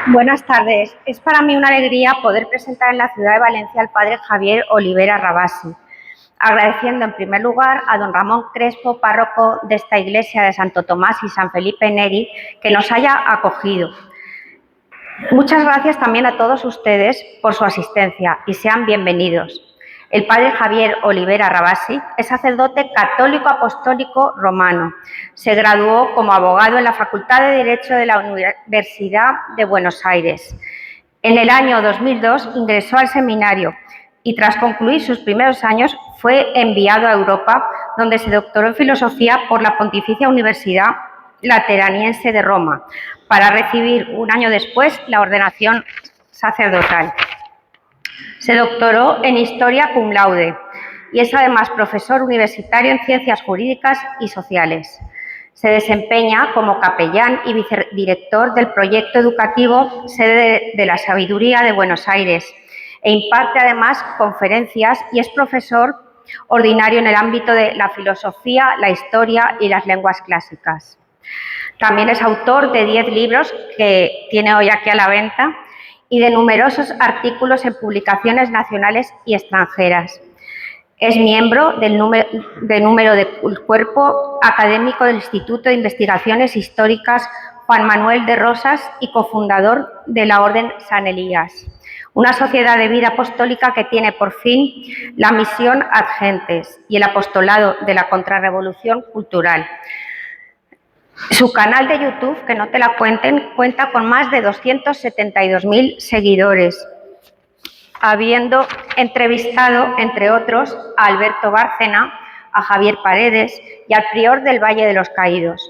Buenas tardes. Es para mí una alegría poder presentar en la ciudad de Valencia al padre Javier Olivera Rabasi, agradeciendo en primer lugar a don Ramón Crespo, párroco de esta iglesia de Santo Tomás y San Felipe Neri, que nos haya acogido. Muchas gracias también a todos ustedes por su asistencia y sean bienvenidos. El padre Javier Olivera Rabasi es sacerdote católico apostólico romano. Se graduó como abogado en la Facultad de Derecho de la Universidad de Buenos Aires. En el año 2002 ingresó al seminario y tras concluir sus primeros años fue enviado a Europa, donde se doctoró en filosofía por la Pontificia Universidad Lateraniense de Roma, para recibir un año después la ordenación sacerdotal. Se doctoró en Historia cum laude y es además profesor universitario en Ciencias Jurídicas y Sociales. Se desempeña como capellán y vicedirector del proyecto educativo Sede de la Sabiduría de Buenos Aires e imparte además conferencias y es profesor ordinario en el ámbito de la filosofía, la historia y las lenguas clásicas. También es autor de 10 libros que tiene hoy aquí a la venta y de numerosos artículos en publicaciones nacionales y extranjeras. Es miembro del número del cuerpo académico del Instituto de Investigaciones Históricas Juan Manuel de Rosas y cofundador de la Orden San Elías, una sociedad de vida apostólica que tiene por fin la misión ad gentes y el apostolado de la contrarrevolución cultural. Su canal de YouTube, que no te la cuenten, cuenta con más de 272.000 seguidores, habiendo entrevistado, entre otros, a Alberto Bárcena, a Javier Paredes y al prior del Valle de los Caídos,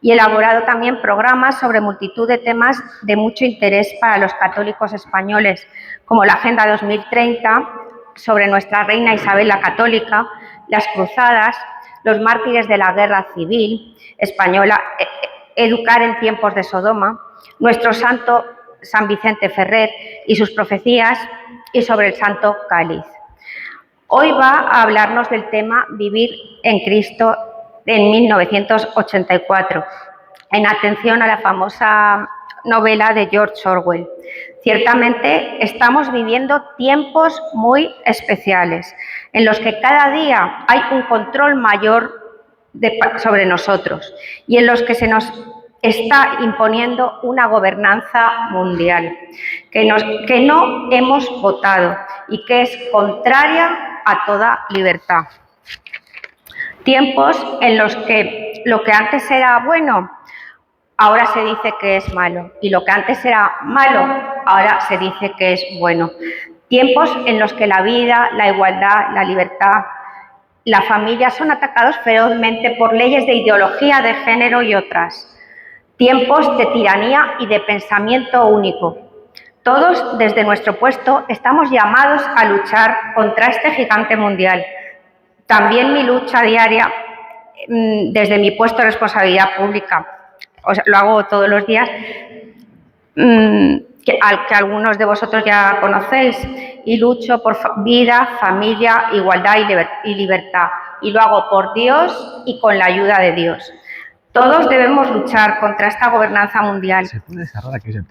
y elaborado también programas sobre multitud de temas de mucho interés para los católicos españoles, como la Agenda 2030, sobre nuestra reina Isabel la Católica, las cruzadas, los mártires de la guerra civil española, educar en tiempos de Sodoma, nuestro santo San Vicente Ferrer y sus profecías, y sobre el Santo Cáliz. Hoy va a hablarnos del tema Vivir en Cristo en 1984, en atención a la famosa novela de George Orwell. Ciertamente estamos viviendo tiempos muy especiales, en los que cada día hay un control mayor sobre nosotros y en los que se nos está imponiendo una gobernanza mundial que no hemos votado y que es contraria a toda libertad. Tiempos en los que lo que antes era bueno, ahora se dice que es malo, y lo que antes era malo, ahora se dice que es bueno. Tiempos en los que la vida, la igualdad, la libertad, la familia son atacados ferozmente por leyes de ideología de género y otras. Tiempos de tiranía y de pensamiento único. Todos, desde nuestro puesto, estamos llamados a luchar contra este gigante mundial. También mi lucha diaria, desde mi puesto de responsabilidad pública, lo hago todos los días, que algunos de vosotros ya conocéis, y lucho por vida, familia, igualdad y libertad. Y lo hago por Dios y con la ayuda de Dios. Todos debemos luchar contra esta gobernanza mundial,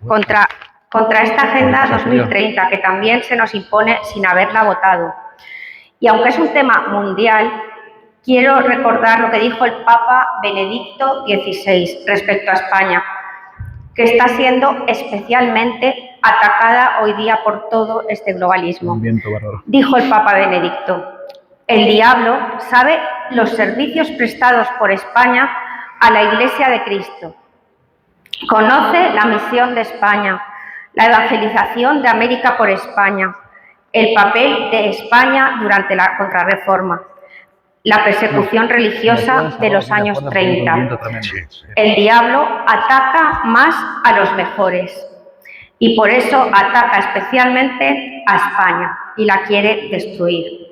contra esta Agenda 2030, que también se nos impone sin haberla votado. Y aunque es un tema mundial, quiero recordar lo que dijo el Papa Benedicto XVI respecto a España, que está siendo especialmente atacada hoy día por todo este globalismo. Dijo el Papa Benedicto: el diablo sabe los servicios prestados por España a la Iglesia de Cristo. Conoce la misión de España, la evangelización de América por España, el papel de España durante la Contrarreforma, la persecución religiosa de los años 30. El diablo ataca más a los mejores y por eso ataca especialmente a España y la quiere destruir.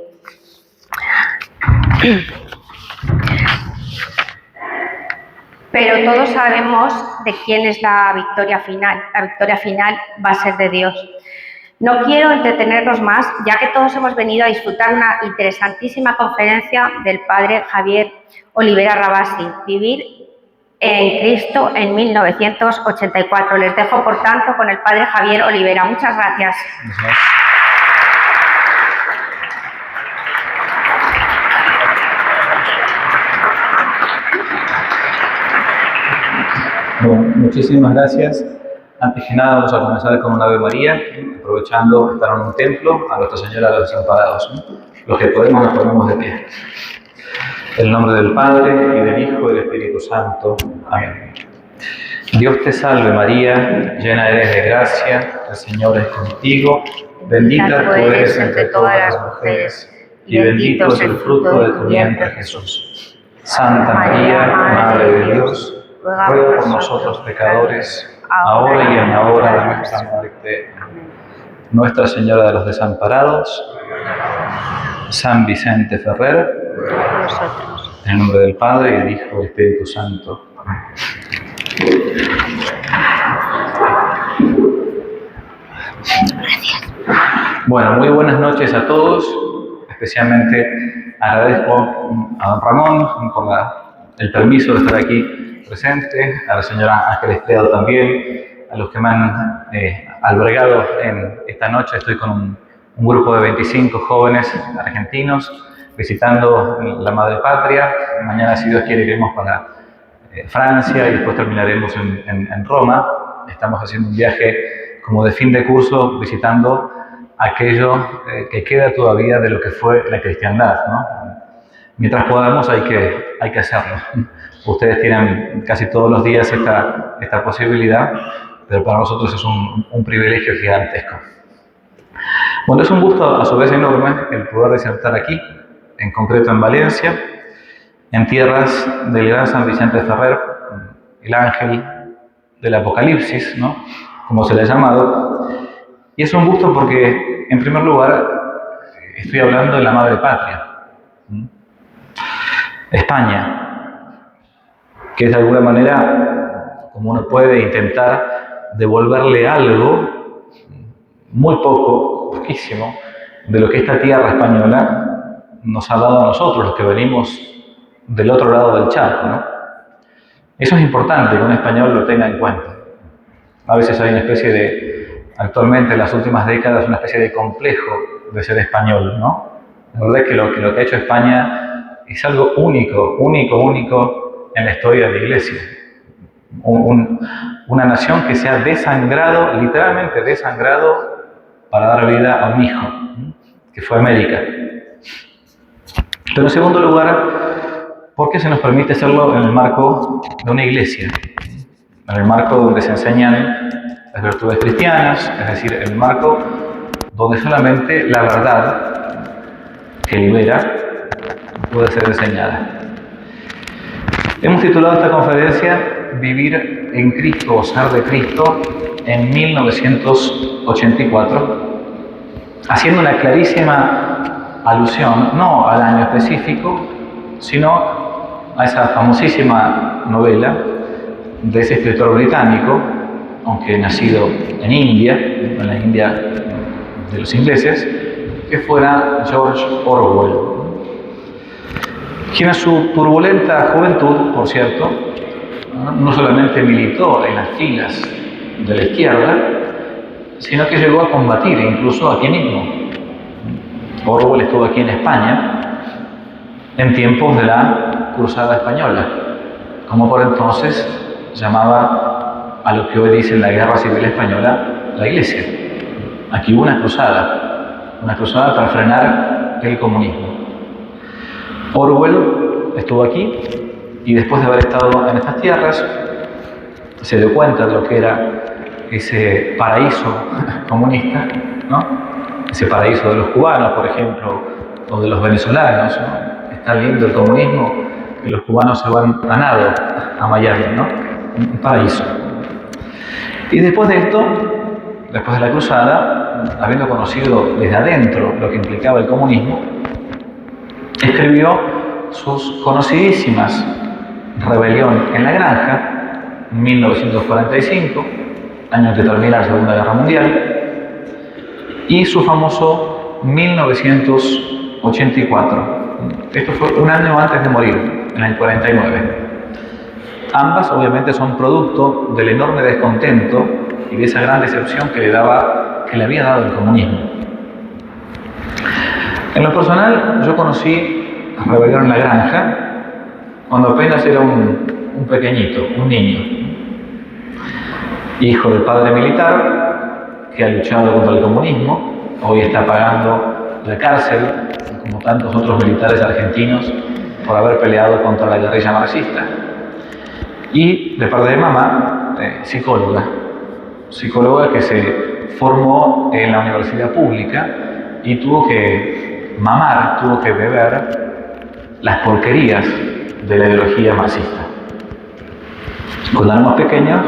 Pero todos sabemos de quién es la victoria final. La victoria final va a ser de Dios. No quiero entretenernos más, ya que todos hemos venido a disfrutar una interesantísima conferencia del padre Javier Olivera Rabasi, Vivir en Cristo en 1984. Les dejo, por tanto, con el padre Javier Olivera. Muchas gracias. Bueno, muchísimas gracias. Antes que nada vamos a comenzar con una Ave María, aprovechando estar en un templo a Nuestra Señora de los Desamparados, ¿no? Los que podemos nos ponemos de pie. En el nombre del Padre, y del Hijo, y del Espíritu Santo. Amén. Dios te salve María, llena eres de gracia, el Señor es contigo, bendita tú eres entre todas las mujeres, y bendito es el fruto de tu vientre Jesús. Santa María, Madre de Dios, ruega por nosotros pecadores, ahora y en la hora de nuestra muerte. Nuestra Señora de los Desamparados, San Vicente Ferrer, en el nombre del Padre, y del Hijo, y del Espíritu Santo. Bueno, muy buenas noches a todos. Especialmente agradezco a don Ramón por el permiso de estar aquí presente, a la señora Ángeles Pedo también, a los que me han albergado en esta noche. Estoy con un grupo de 25 jóvenes argentinos visitando la Madre Patria. Mañana, si Dios quiere, iremos para Francia y después terminaremos en Roma. Estamos haciendo un viaje como de fin de curso visitando aquello que queda todavía de lo que fue la cristiandad, ¿no? Mientras podamos hay que hacerlo. Ustedes tienen casi todos los días esta posibilidad, pero para nosotros es un privilegio gigantesco. Bueno, es un gusto a su vez enorme el poder disertar aquí, en concreto en Valencia, en tierras del gran San Vicente Ferrer, el ángel del Apocalipsis, ¿no? Como se le ha llamado. Y es un gusto porque, en primer lugar, estoy hablando de la Madre Patria, España, que es de alguna manera, como uno puede intentar devolverle algo, muy poco, poquísimo, de lo que esta tierra española nos ha dado a nosotros, los que venimos del otro lado del charco, ¿no? Eso es importante que un español lo tenga en cuenta. A veces hay una especie de, actualmente en las últimas décadas, una especie de complejo de ser español, ¿no? La verdad es que lo que ha hecho España es algo único en la historia de la Iglesia. Una nación que se ha desangrado, literalmente desangrado, para dar vida a un hijo, que fue América. Pero en segundo lugar, ¿por qué se nos permite hacerlo en el marco de una iglesia? En el marco donde se enseñan las virtudes cristianas, es decir, en el marco donde solamente la verdad que libera puede ser enseñada. Hemos titulado esta conferencia Vivir en Cristo o Ser de Cristo en 1984, haciendo una clarísima alusión no al año específico, sino a esa famosísima novela de ese escritor británico, aunque nacido en India, en la India de los ingleses, que fuera George Orwell, quien en su turbulenta juventud, por cierto, no solamente militó en las filas de la izquierda, sino que llegó a combatir incluso aquí mismo. Orwell estuvo aquí en España en tiempos de la Cruzada Española, como por entonces llamaba a lo que hoy dicen la Guerra Civil Española la Iglesia. Aquí hubo una cruzada para frenar el comunismo. Orwell estuvo aquí y después de haber estado en estas tierras se dio cuenta de lo que era ese paraíso comunista, ¿no? Ese paraíso de los cubanos, por ejemplo, o de los venezolanos, ¿no? Es tan lindo el comunismo que los cubanos se van a nado a Miami, ¿no? Un paraíso. Y después de esto, después de la cruzada, habiendo conocido desde adentro lo que implicaba el comunismo, escribió sus conocidísimas Rebelión en la Granja, 1945, año en que termina la Segunda Guerra Mundial, y su famoso 1984. Esto fue un año antes de morir, en el 49. Ambas obviamente son producto del enorme descontento y de esa gran decepción que le había dado el comunismo. En lo personal, yo conocí Rebelión en la Granja cuando apenas era un pequeñito, un niño, hijo de padre militar que ha luchado contra el comunismo, hoy está pagando la cárcel, como tantos otros militares argentinos, por haber peleado contra la guerrilla marxista. Y de parte de mamá, psicóloga que se formó en la universidad pública y tuvo que beber las porquerías de la ideología marxista. Cuando éramos pequeños,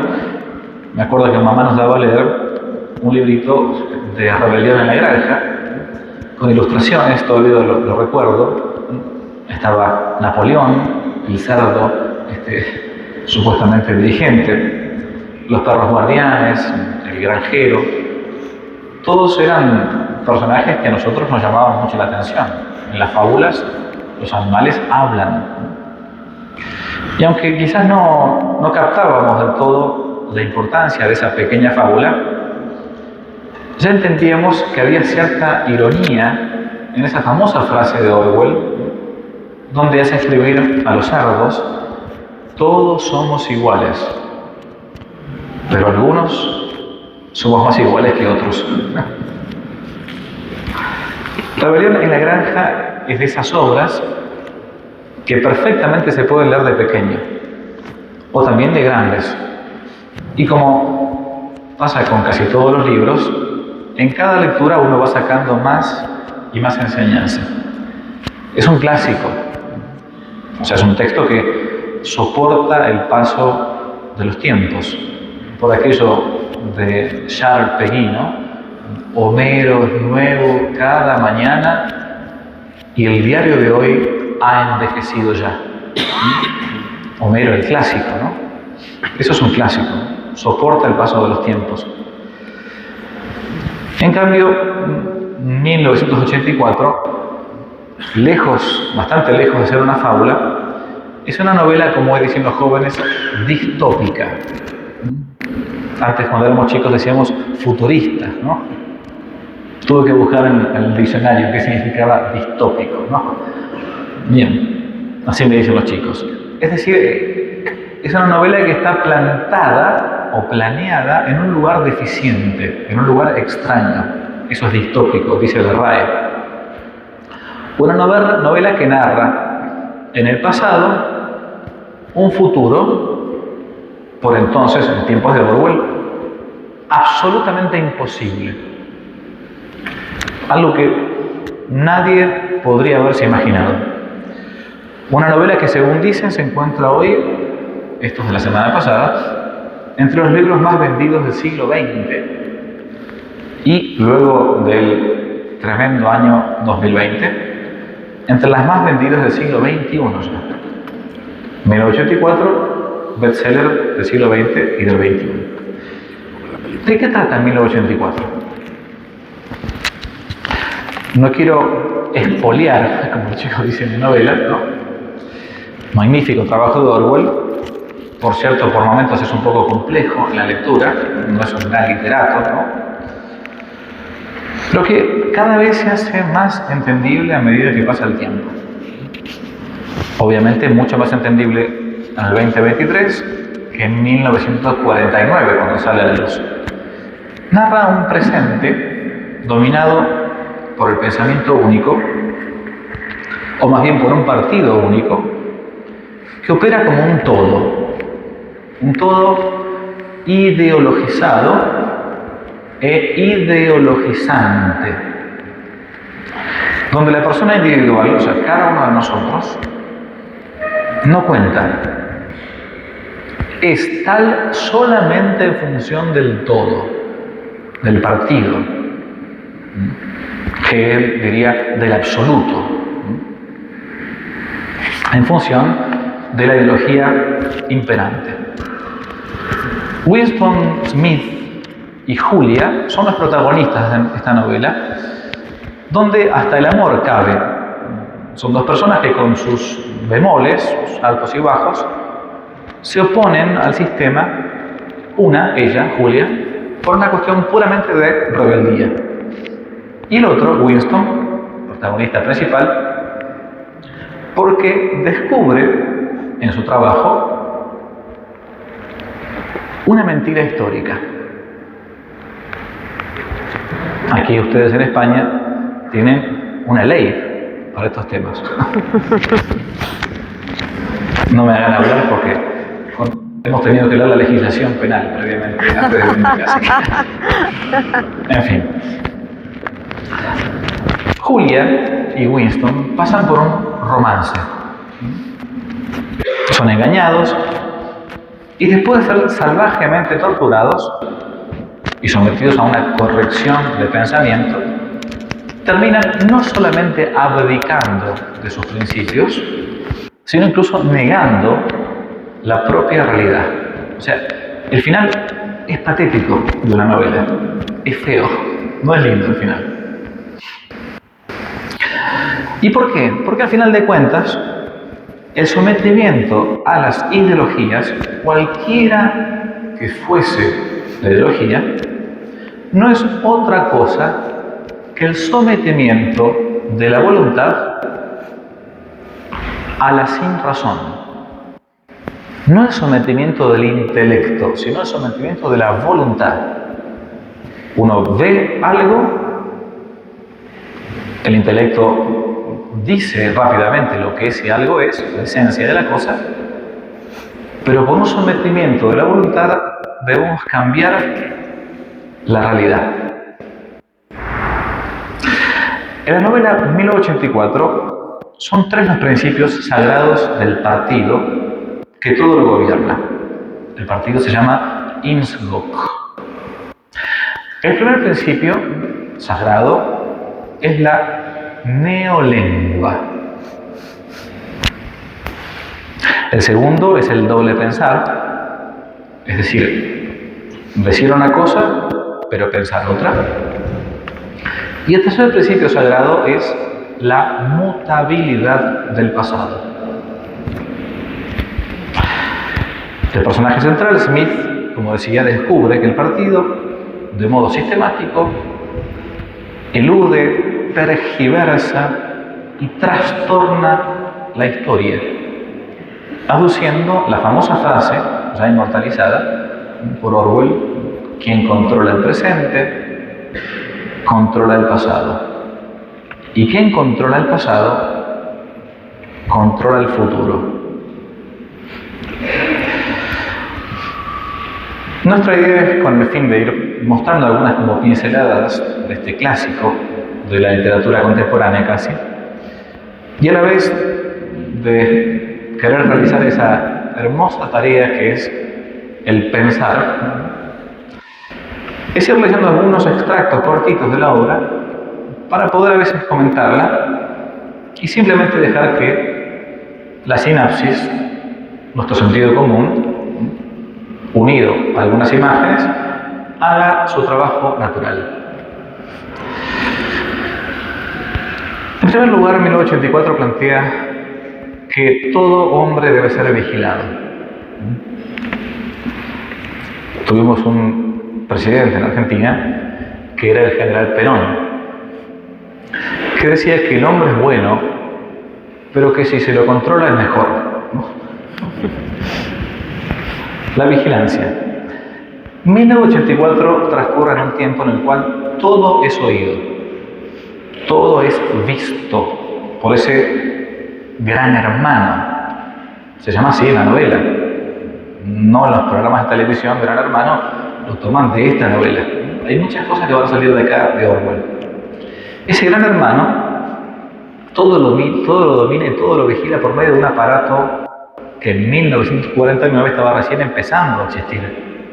me acuerdo que mamá nos daba a leer un librito de Rebelión en la Granja, con ilustraciones, todavía lo recuerdo. Estaba Napoleón, el cerdo, supuestamente dirigente, los perros guardianes, el granjero. Todos eran personajes que a nosotros nos llamaban mucho la atención. En las fábulas los animales hablan. Y aunque quizás no captábamos del todo la importancia de esa pequeña fábula, ya entendíamos que había cierta ironía en esa famosa frase de Orwell, donde hace escribir a los cerdos: todos somos iguales, pero algunos somos más iguales que otros. Rebelión en la Granja es de esas obras que perfectamente se pueden leer de pequeño, o también de grandes. Y como pasa con casi todos los libros, en cada lectura uno va sacando más y más enseñanza. Es un clásico, o sea, es un texto que soporta el paso de los tiempos. Por aquello de Charles Péguy, ¿no? Homero es nuevo cada mañana y el diario de hoy ha envejecido ya. Homero, el clásico, ¿no? Eso es un clásico, soporta el paso de los tiempos. En cambio, 1984, bastante lejos de ser una fábula, es una novela, como hoy dicen los jóvenes, distópica. Antes, cuando éramos chicos, decíamos futurista, ¿no? Tuve que buscar en el diccionario qué significaba distópico, ¿no? Bien, así me dicen los chicos. Es decir, es una novela que está plantada o planeada en un lugar deficiente, en un lugar extraño. Eso es distópico, dice la RAE. Una novela que narra en el pasado un futuro, por entonces, en tiempos de Orwell, absolutamente imposible. Algo que nadie podría haberse imaginado. Una novela que, según dicen, se encuentra hoy, esto es de la semana pasada, entre los libros más vendidos del siglo XX. Y luego del tremendo año 2020, entre las más vendidas del siglo XXI ya. 1984, bestseller del siglo XX y del XXI. ¿De qué trata 1984? No quiero espoliar, como los chicos dicen en novela, ¿no? Magnífico trabajo de Orwell. Por cierto, por momentos es un poco complejo en la lectura, no es un gran literato, ¿no? Pero que cada vez se hace más entendible a medida que pasa el tiempo. Obviamente mucho más entendible en el 2023 que en 1949, cuando sale a la luz. Narra un presente dominado por el pensamiento único, o más bien por un partido único, que opera como un todo ideologizado e ideologizante, donde la persona individual, o sea, cada uno de nosotros, no cuenta. Es tal solamente en función del todo, del partido, que él diría del absoluto, en función de la ideología imperante. Winston Smith y Julia son los protagonistas de esta novela, donde hasta el amor cabe. Son dos personas que, con sus bemoles, sus altos y bajos, se oponen al sistema, ella, Julia, por una cuestión puramente de rebeldía. Y el otro, Winston, protagonista principal, porque descubre en su trabajo una mentira histórica. Aquí ustedes en España tienen una ley para estos temas. No me hagan hablar porque hemos tenido que leer la legislación penal previamente antes de venir a casa. En fin. Julia y Winston pasan por un romance. Son engañados y después de ser salvajemente torturados y sometidos a una corrección de pensamiento, terminan no solamente abdicando de sus principios, sino incluso negando la propia realidad. O sea, el final es patético de la novela, es feo, no es lindo el final. ¿Y por qué? Porque al final de cuentas, el sometimiento a las ideologías, cualquiera que fuese la ideología, no es otra cosa que el sometimiento de la voluntad a la sinrazón. No el sometimiento del intelecto, sino el sometimiento de la voluntad. Uno ve algo, el intelecto dice rápidamente lo que ese algo es, la esencia de la cosa, pero por un sometimiento de la voluntad debemos cambiar la realidad. En la novela 1984 son 3 los principios sagrados del partido que todo lo gobierna. El partido se llama Innsbruck. El primer principio sagrado es la neolengua. El segundo es el doble pensar, es decir una cosa pero pensar otra. Y el tercer principio sagrado es la mutabilidad del pasado. El personaje central, Smith, como decía, descubre que el partido, de modo sistemático, elude, tergiversa y trastorna la historia, aduciendo la famosa frase, ya inmortalizada por Orwell: quien controla el presente, controla el pasado. Y quien controla el pasado, controla el futuro. Nuestra idea es, con el fin de ir mostrando algunas como pinceladas de este clásico de la literatura contemporánea casi, y a la vez de querer realizar esa hermosa tarea que es el pensar, es ir leyendo algunos extractos cortitos de la obra para poder a veces comentarla y simplemente dejar que la sinapsis, nuestro sentido común, unido a algunas imágenes, haga su trabajo natural. En primer lugar, 1984 plantea que todo hombre debe ser vigilado. Tuvimos un presidente en Argentina que era el general Perón, que decía que el hombre es bueno, pero que si se lo controla es mejor. La vigilancia. 1984 transcurre en un tiempo en el cual todo es oído, todo es visto por ese gran hermano. Se llama así en la novela. No en los programas de televisión, Gran Hermano, lo toman de esta novela. Hay muchas cosas que van a salir de acá de Orwell. Ese Gran Hermano todo lo domina y todo lo vigila por medio de un aparato que en 1949 estaba recién empezando a existir,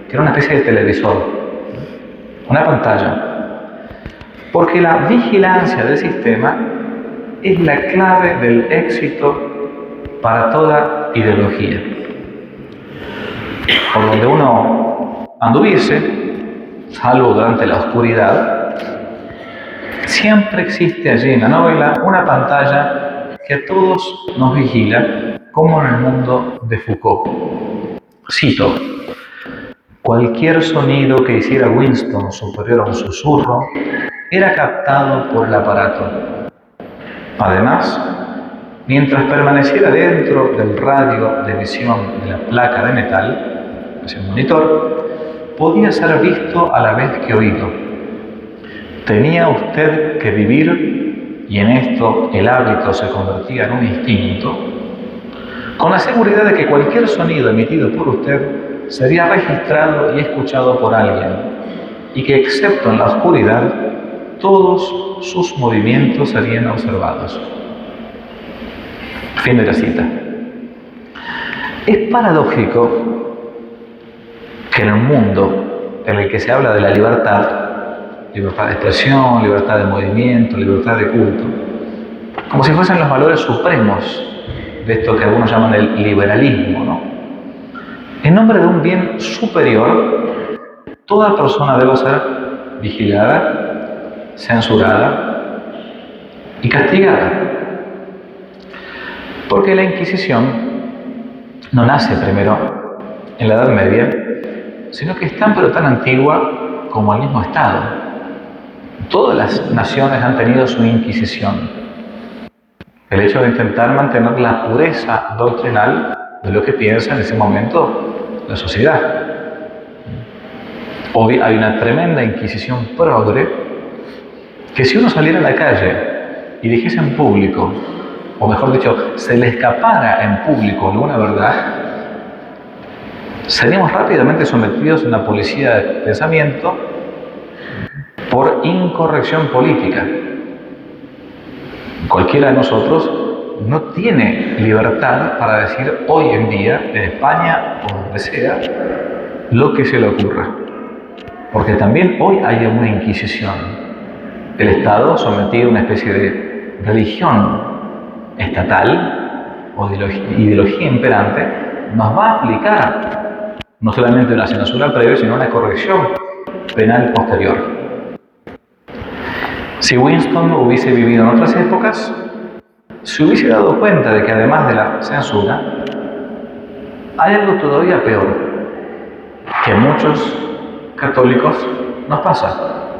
que era una especie de televisor, una pantalla. Porque la vigilancia del sistema es la clave del éxito para toda ideología. Por donde uno anduviese, salvo durante la oscuridad, siempre existe allí en la novela una pantalla que a todos nos vigila, como en el mundo de Foucault. Cito: cualquier sonido que hiciera Winston superior a un susurro era captado por el aparato. Además, mientras permaneciera dentro del radio de visión de la placa de metal, ese monitor, podía ser visto a la vez que oído. Tenía usted que vivir, y en esto el hábito se convertía en un instinto, con la seguridad de que cualquier sonido emitido por usted sería registrado y escuchado por alguien, y que excepto en la oscuridad, todos sus movimientos serían observados. Fin de la cita. Es paradójico que en un mundo en el que se habla de la libertad de expresión, libertad de movimiento, libertad de culto, como si fuesen los valores supremos de esto que algunos llaman el liberalismo, ¿no? En nombre de un bien superior, toda persona debe ser vigilada, censurada y castigada. Porque la Inquisición no nace primero en la Edad Media, sino que es tan pero tan antigua como el mismo Estado. Todas las naciones han tenido su Inquisición. El hecho de intentar mantener la pureza doctrinal de lo que piensa en ese momento la sociedad. Hoy hay una tremenda Inquisición progre que si uno saliera a la calle y dijese en público, o mejor dicho, se le escapara en público alguna verdad, seríamos rápidamente sometidos a una policía de pensamiento por incorrección política. Cualquiera de nosotros no tiene libertad para decir hoy en día, en España o donde sea, lo que se le ocurra. Porque también hoy hay una inquisición. El Estado, sometido a una especie de religión estatal o ideología imperante, nos va a aplicar no solamente una censura previa, sino una corrección penal posterior. Si Winston hubiese vivido en otras épocas, se hubiese dado cuenta de que además de la censura, hay algo todavía peor, que a muchos católicos nos pasa.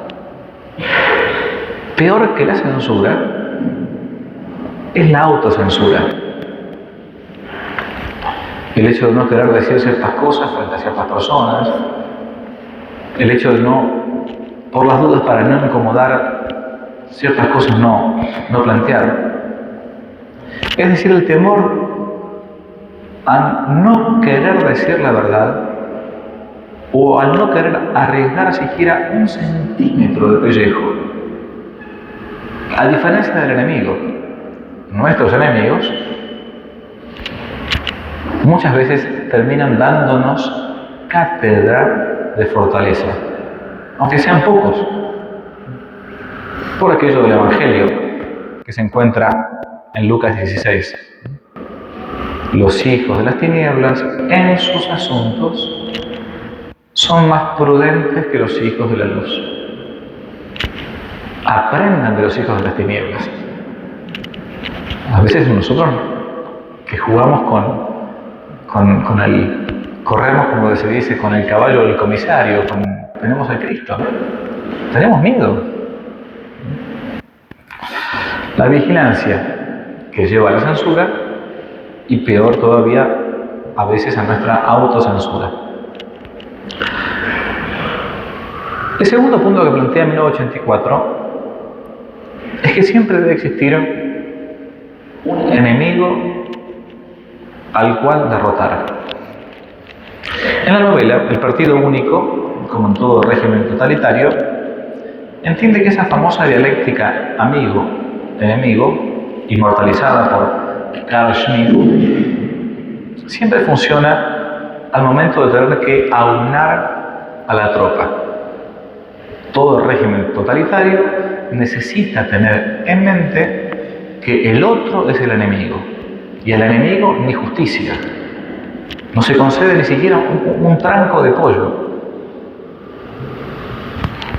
Peor que la censura es la autocensura. El hecho de no querer decir ciertas cosas frente a ciertas personas, el hecho de no, por las dudas para no incomodar, ciertas cosas no plantear. Es decir, el temor a no querer decir la verdad o al no querer arriesgar siquiera un centímetro de pellejo. A diferencia del enemigo, nuestros enemigos muchas veces terminan dándonos cátedra de fortaleza, aunque sean pocos, por aquello del Evangelio que se encuentra en Lucas 16. Los hijos de las tinieblas en sus asuntos son más prudentes que los hijos de la luz. Aprendan de los hijos de las tinieblas. A veces nosotros que jugamos corremos, como se dice, con el caballo del comisario, tenemos a Cristo, ¿no? Tenemos miedo. La vigilancia que lleva a la censura y peor todavía a veces a nuestra autocensura. El segundo punto que plantea 1984 es que siempre debe existir un enemigo al cual derrotar. En la novela, el partido único, como en todo régimen totalitario, entiende que esa famosa dialéctica amigo-enemigo, inmortalizada por Carl Schmitt, siempre funciona al momento de tener que aunar a la tropa. Todo régimen totalitario necesita tener en mente que el otro es el enemigo, y al enemigo ni justicia. No se concede ni siquiera un tranco de pollo.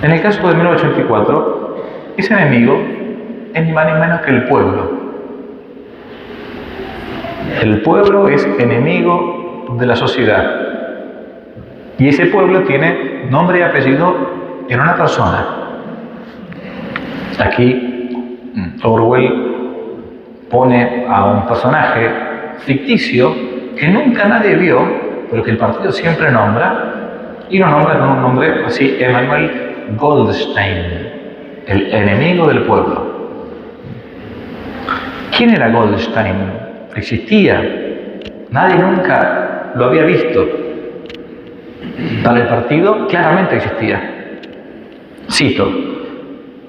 En el caso de 1984, ese enemigo es ni más ni menos que el pueblo. El pueblo es enemigo de la sociedad. Y ese pueblo tiene nombre y apellido en una persona. Aquí Orwell pone a un personaje ficticio que nunca nadie vio, pero que el partido siempre nombra, y lo nombra con un nombre así, Emanuel Goldstein, el enemigo del pueblo. ¿Quién era Goldstein? Existía. Nadie nunca lo había visto. Para el partido claramente existía. Cito: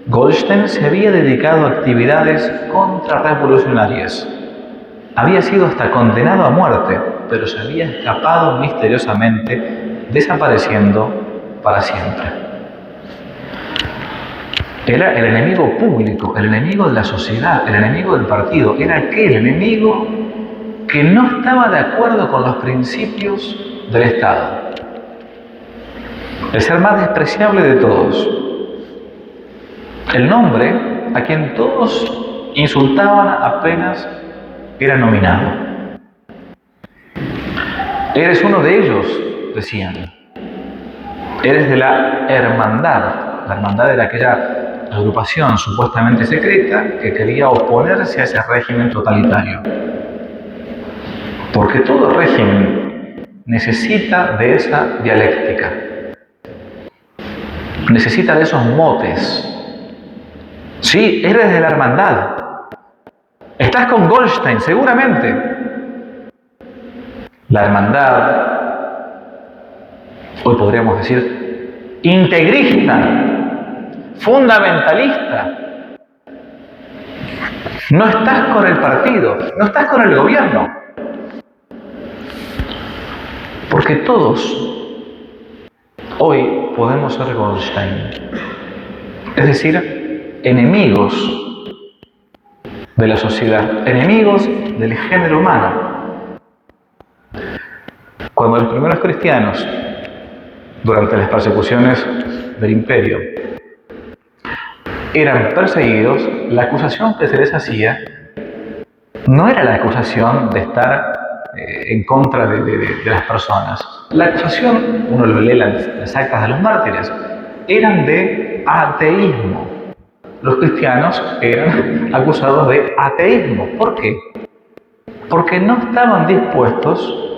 Goldstein se había dedicado a actividades contrarrevolucionarias. Había sido hasta condenado a muerte, pero se había escapado misteriosamente, desapareciendo para siempre. Era el enemigo público, el enemigo de la sociedad, el enemigo del partido. Era aquel enemigo que no estaba de acuerdo con los principios del Estado. El ser más despreciable de todos. El nombre a quien todos insultaban apenas era nominado. Eres uno de ellos, decían. Eres de la hermandad. La hermandad era aquella agrupación supuestamente secreta que quería oponerse a ese régimen totalitario. Porque todo régimen necesita de esa dialéctica. Necesita de esos motes. Sí, eres de la hermandad. Estás con Goldstein, seguramente. La hermandad, hoy podríamos decir, integrista, fundamentalista. No estás con el partido, no estás con el gobierno. Porque todos hoy podemos ser Goldstein. Es decir, enemigos de la sociedad, enemigos del género humano. Cuando los primeros cristianos, durante las persecuciones del imperio, eran perseguidos, la acusación que se les hacía no era la acusación de estar en contra de las personas. La acusación, uno lo lee las actas de los mártires, eran de ateísmo. Los cristianos eran acusados de ateísmo. ¿Por qué? Porque no estaban dispuestos,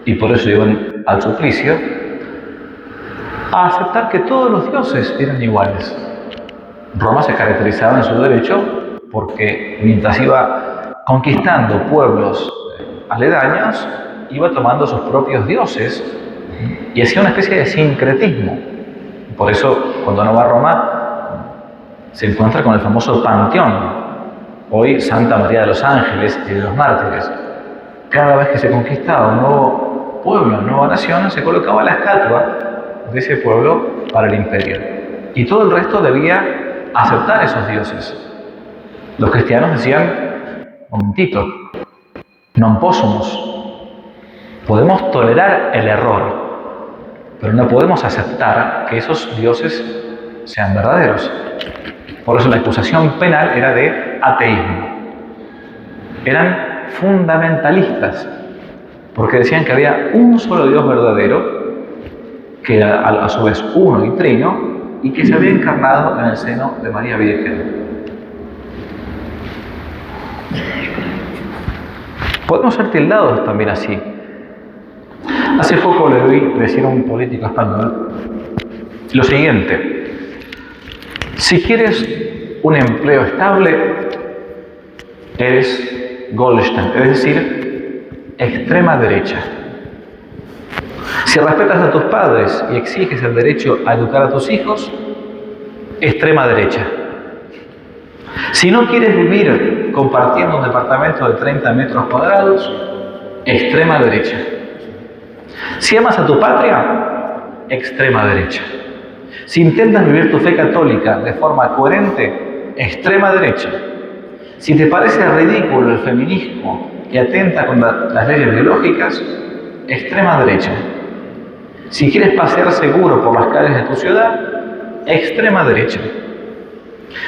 y por eso iban al suplicio, a aceptar que todos los dioses eran iguales. Roma se caracterizaba en su derecho porque mientras iba conquistando pueblos aledaños, iba tomando sus propios dioses y hacía una especie de sincretismo. Por eso, cuando uno va a Roma, se encuentra con el famoso Panteón, hoy Santa María de los Ángeles y de los Mártires. Cada vez que se conquistaba un nuevo pueblo, una nueva nación, se colocaba la estatua de ese pueblo para el imperio. Y todo el resto debía aceptar esos dioses. Los cristianos decían: momentito, non possumus. Podemos tolerar el error, pero no podemos aceptar que esos dioses sean verdaderos. Por eso la acusación penal era de ateísmo. Eran fundamentalistas, porque decían que había un solo Dios verdadero, que era a su vez uno y trino, y que se había encarnado en el seno de María Virgen. Podemos ser tildados también así. Hace poco le oí decir a un político español lo siguiente: si quieres un empleo estable, eres Goldstein, es decir, extrema derecha. Si respetas a tus padres y exiges el derecho a educar a tus hijos, extrema derecha. Si no quieres vivir compartiendo un departamento de 30 metros cuadrados, extrema derecha. Si amas a tu patria, extrema derecha. Si intentas vivir tu fe católica de forma coherente, extrema derecha. Si te parece ridículo el feminismo que atenta contra las leyes biológicas, extrema derecha. Si quieres pasear seguro por las calles de tu ciudad, extrema derecha.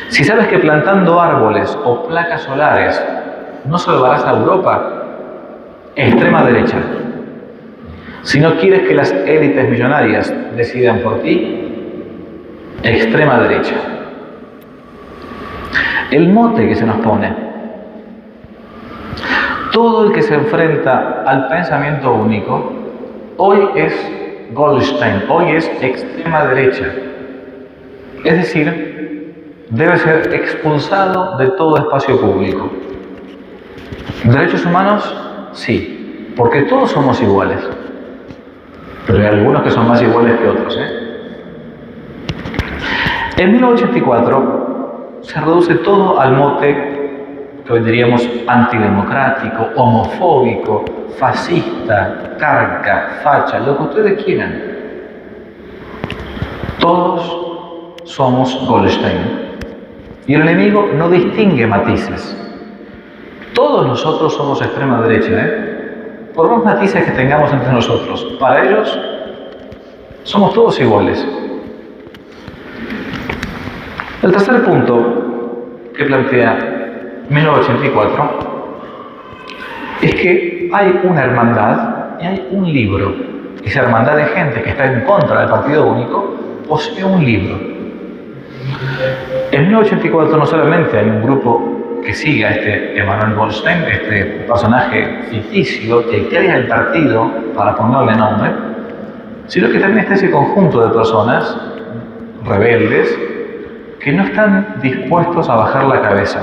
Si sabes que plantando árboles o placas solares no salvarás a Europa, extrema derecha. Si no quieres que las élites millonarias decidan por ti, extrema derecha. El mote que se nos pone. Todo el que se enfrenta al pensamiento único, hoy es Goldstein, hoy es extrema derecha. Es decir, debe ser expulsado de todo espacio público. ¿Derechos humanos? Sí, porque todos somos iguales. Pero hay algunos que son más iguales que otros, En 1984 se reduce todo al mote que hoy diríamos antidemocrático, homofóbico, fascista, carca, facha, lo que ustedes quieran. Todos somos Goldstein. Y el enemigo no distingue matices. Todos nosotros somos extrema derecha, por más matices que tengamos entre nosotros. Para ellos, somos todos iguales. El tercer punto que plantea 1984 es que hay una hermandad y hay un libro. Esa hermandad de gente que está en contra del partido único posee un libro. En 1984 no solamente hay un grupo que sigue a este Emanuel Goldstein, este personaje ficticio que crea el partido para ponerle nombre, sino que también está ese conjunto de personas rebeldes que no están dispuestos a bajar la cabeza.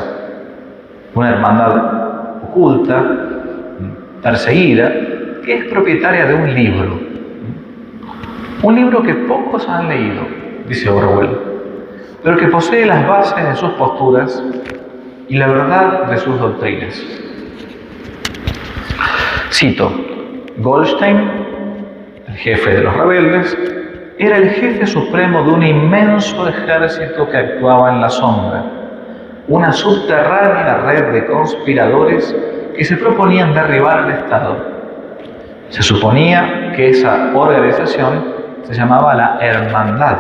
Una hermandad oculta, perseguida, que es propietaria de un libro. Un libro que pocos han leído, dice Orwell, pero que posee las bases de sus posturas y la verdad de sus doctrinas. Cito, Goldstein, el jefe de los rebeldes, era el jefe supremo de un inmenso ejército que actuaba en la sombra, una subterránea red de conspiradores que se proponían derribar al Estado. Se suponía que esa organización se llamaba la Hermandad,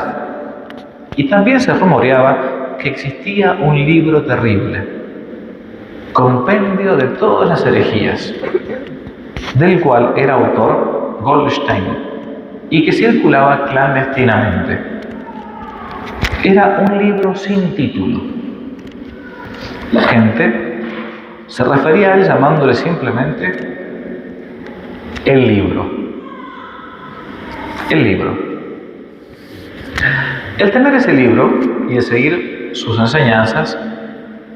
y también se rumoreaba que existía un libro terrible, compendio de todas las herejías, del cual era autor Goldstein, y que circulaba clandestinamente. Era un libro sin título. La gente se refería a él llamándole simplemente el libro. El libro. El tener ese libro y el seguir sus enseñanzas,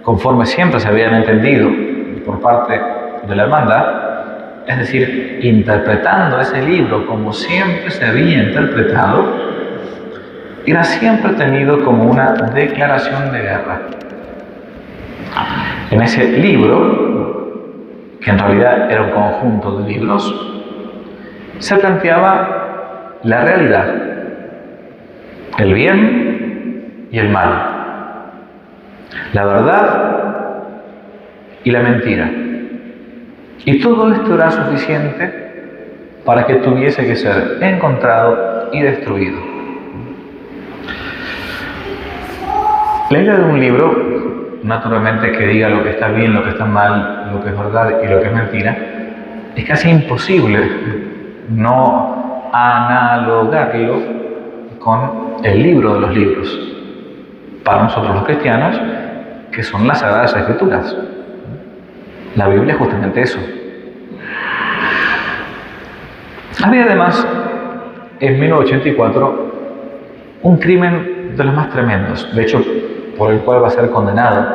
conforme siempre se habían entendido por parte de la hermandad, es decir, interpretando ese libro como siempre se había interpretado, era siempre tenido como una declaración de guerra. En ese libro, que en realidad era un conjunto de libros, se planteaba la realidad, el bien y el mal, la verdad y la mentira. Y todo esto era suficiente para que tuviese que ser encontrado y destruido. La idea de un libro, naturalmente, que diga lo que está bien, lo que está mal, lo que es verdad y lo que es mentira, es casi imposible no analogarlo con el libro de los libros. Para nosotros los cristianos, que son las Sagradas Escrituras. La Biblia es justamente eso. Había además, en 1984, un crimen de los más tremendos, de hecho, por el cual va a ser condenado,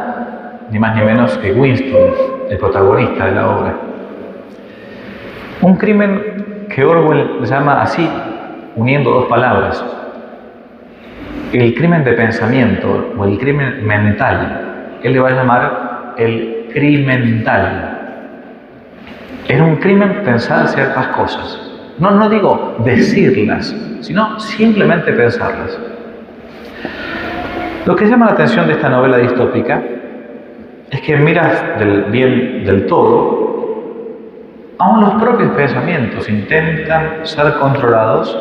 ni más ni menos que Winston, el protagonista de la obra. Un crimen que Orwell llama así, uniendo dos palabras: el crimen de pensamiento o el crimen mental. Él le va a llamar el crimental. Era un crimen pensar ciertas cosas. No digo decirlas, sino simplemente pensarlas. Lo que llama la atención de esta novela distópica es que en miras del bien del todo, aún los propios pensamientos intentan ser controlados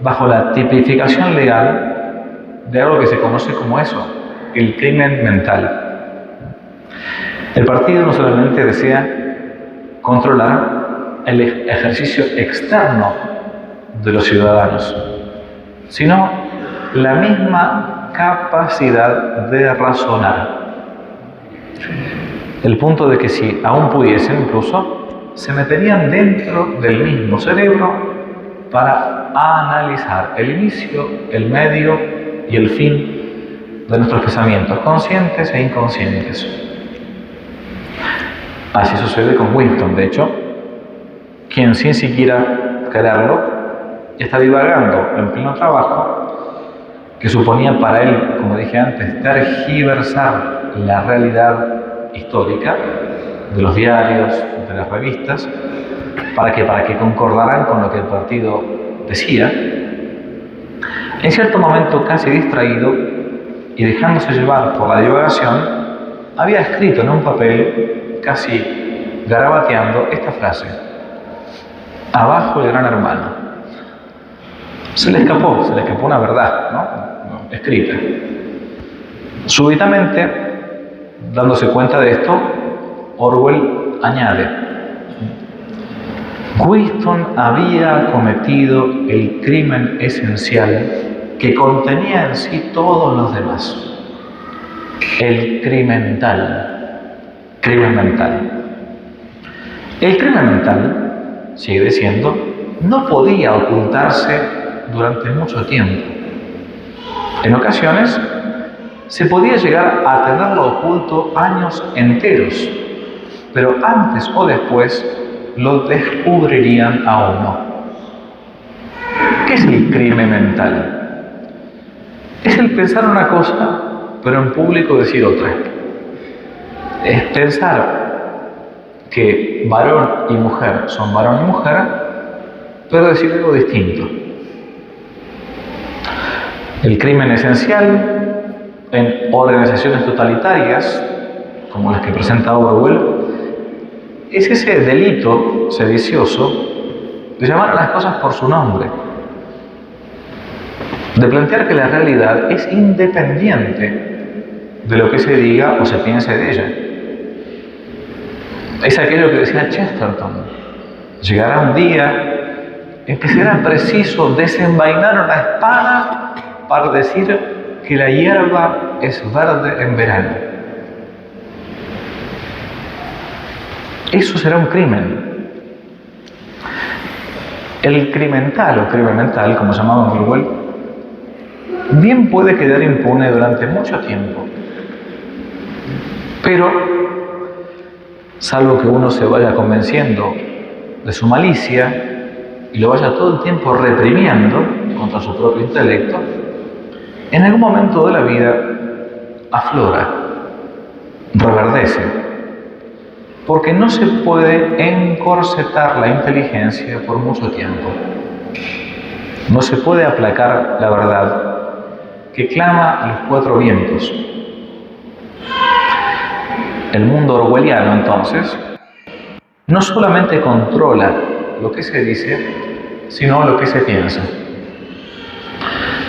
bajo la tipificación legal de algo que se conoce como eso, el crimen mental. El partido no solamente desea controlar el ejercicio externo de los ciudadanos, sino la misma capacidad de razonar. El punto de que si aún pudiesen, incluso, se meterían dentro del mismo cerebro para analizar el inicio, el medio y el fin de nuestros pensamientos, conscientes e inconscientes. Así sucede con Winston, de hecho, quien sin siquiera quererlo está divagando en pleno trabajo que suponía para él, como dije antes, tergiversar la realidad histórica de los diarios, de las revistas, para que concordaran con lo que el partido decía. En cierto momento, casi distraído y dejándose llevar por la divagación, había escrito en un papel, casi garabateando, esta frase: abajo el gran hermano. Se le escapó una verdad, ¿no? Escrita. Súbitamente, dándose cuenta de esto, Orwell añade: Winston había cometido el crimen esencial que contenía en sí todos los demás. El crimen mental. Crimen mental. El crimen mental, sigue diciendo, no podía ocultarse durante mucho tiempo. En ocasiones, se podía llegar a tenerlo oculto años enteros, pero antes o después lo descubrirían a uno. ¿Qué es el crimen mental? Es el pensar una cosa, pero en público decir otra. Es pensar que varón y mujer son varón y mujer, pero decir algo distinto. El crimen esencial en organizaciones totalitarias, como las que presenta Orwell, es ese delito sedicioso de llamar a las cosas por su nombre, de plantear que la realidad es independiente de lo que se diga o se piense de ella. Es aquello que decía Chesterton: llegará un día en que será preciso desenvainar una espada para decir que la hierba es verde en verano. Eso será un crimen. El crimental o crimen mental, como llamaba Orwell, bien puede quedar impune durante mucho tiempo. Pero, salvo que uno se vaya convenciendo de su malicia y lo vaya todo el tiempo reprimiendo contra su propio intelecto, en algún momento de la vida aflora, reverdece, porque no se puede encorsetar la inteligencia por mucho tiempo. No se puede aplacar la verdad que clama a los cuatro vientos. El mundo orwelliano, entonces, no solamente controla lo que se dice, sino lo que se piensa.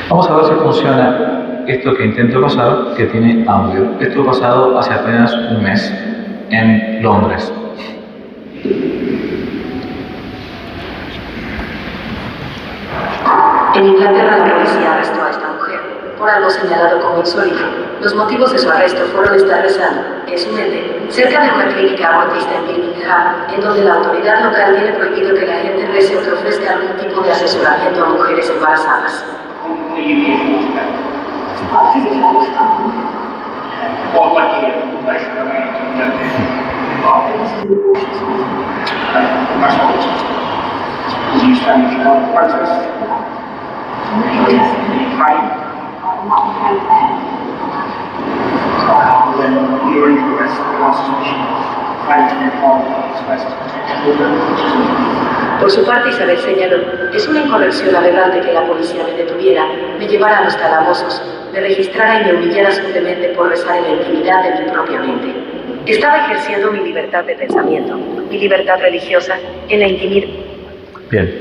Vamos a ver si funciona esto que intento pasar, que tiene audio. Esto pasado hace apenas un mes en Londres. En Inglaterra la policía arrestó a esta mujer por algo señalado como insólito. Los motivos de su arresto fueron estar rezando, en su mente, cerca de una clínica abortista en Birmingham, en donde la autoridad local tiene prohibido que la gente rece o que ofrezca algún tipo de asesoramiento a mujeres embarazadas. Por su parte, Isabel señaló: es una incorrección aberrante que la policía me detuviera, me llevara a los calabozos, me registrara y me humillara suavemente por rezar en la intimidad de mi propia mente. Estaba ejerciendo mi libertad de pensamiento, mi libertad religiosa, en la intimidad. Bien,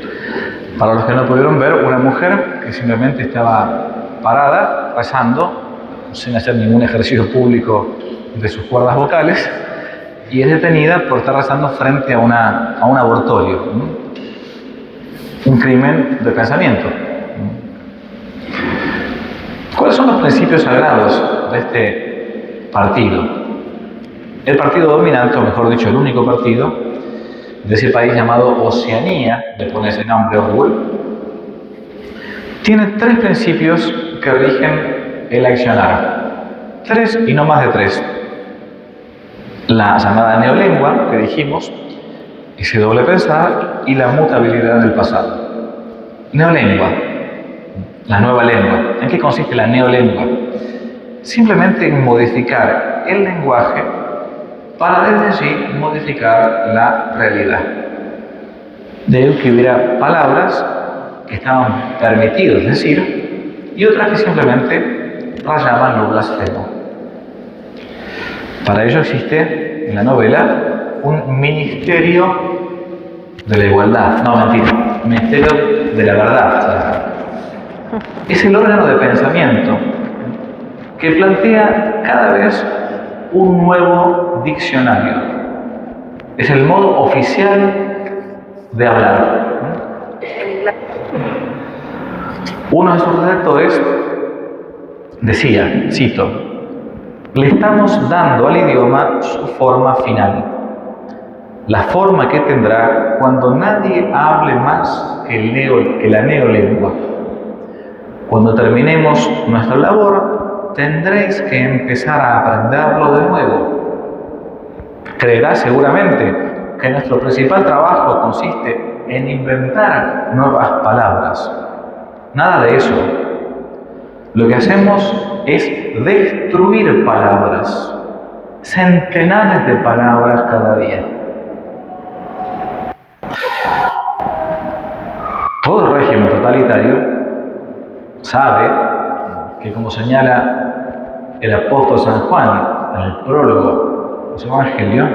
para los que no pudieron ver, una mujer que simplemente estaba parada, rezando, sin hacer ningún ejercicio público de sus cuerdas vocales, y es detenida por estar rezando frente a un abortorio, un crimen de pensamiento. ¿Cuáles son los principios sagrados de este partido? El partido dominante, o mejor dicho, el único partido de ese país llamado Oceanía, le pone ese nombre Orwell, tiene 3 principios que rigen el accionar. 3 y no más de 3. La llamada neolengua, que dijimos, ese doble pensar, y la mutabilidad del pasado. Neolengua, la nueva lengua. ¿En qué consiste la neolengua? Simplemente en modificar el lenguaje para desde allí modificar la realidad. De ahí que hubiera palabras que estaban permitidos decir y otras que simplemente rayaban lo blasfemo. Para ello existe en la novela un ministerio de la igualdad, no mentira, ministerio de la verdad. O sea, es el órgano de pensamiento que plantea cada vez un nuevo diccionario. Es el modo oficial de hablar. Uno de sus redactores decía, cito, le estamos dando al idioma su forma final, la forma que tendrá cuando nadie hable más que la neolengua. Cuando terminemos nuestra labor, tendréis que empezar a aprenderlo de nuevo. Creerás seguramente que nuestro principal trabajo consiste en inventar nuevas palabras. Nada de eso. Lo que hacemos es destruir palabras, centenares de palabras cada día. Todo régimen totalitario sabe que, como señala el apóstol San Juan en el prólogo de su Evangelio,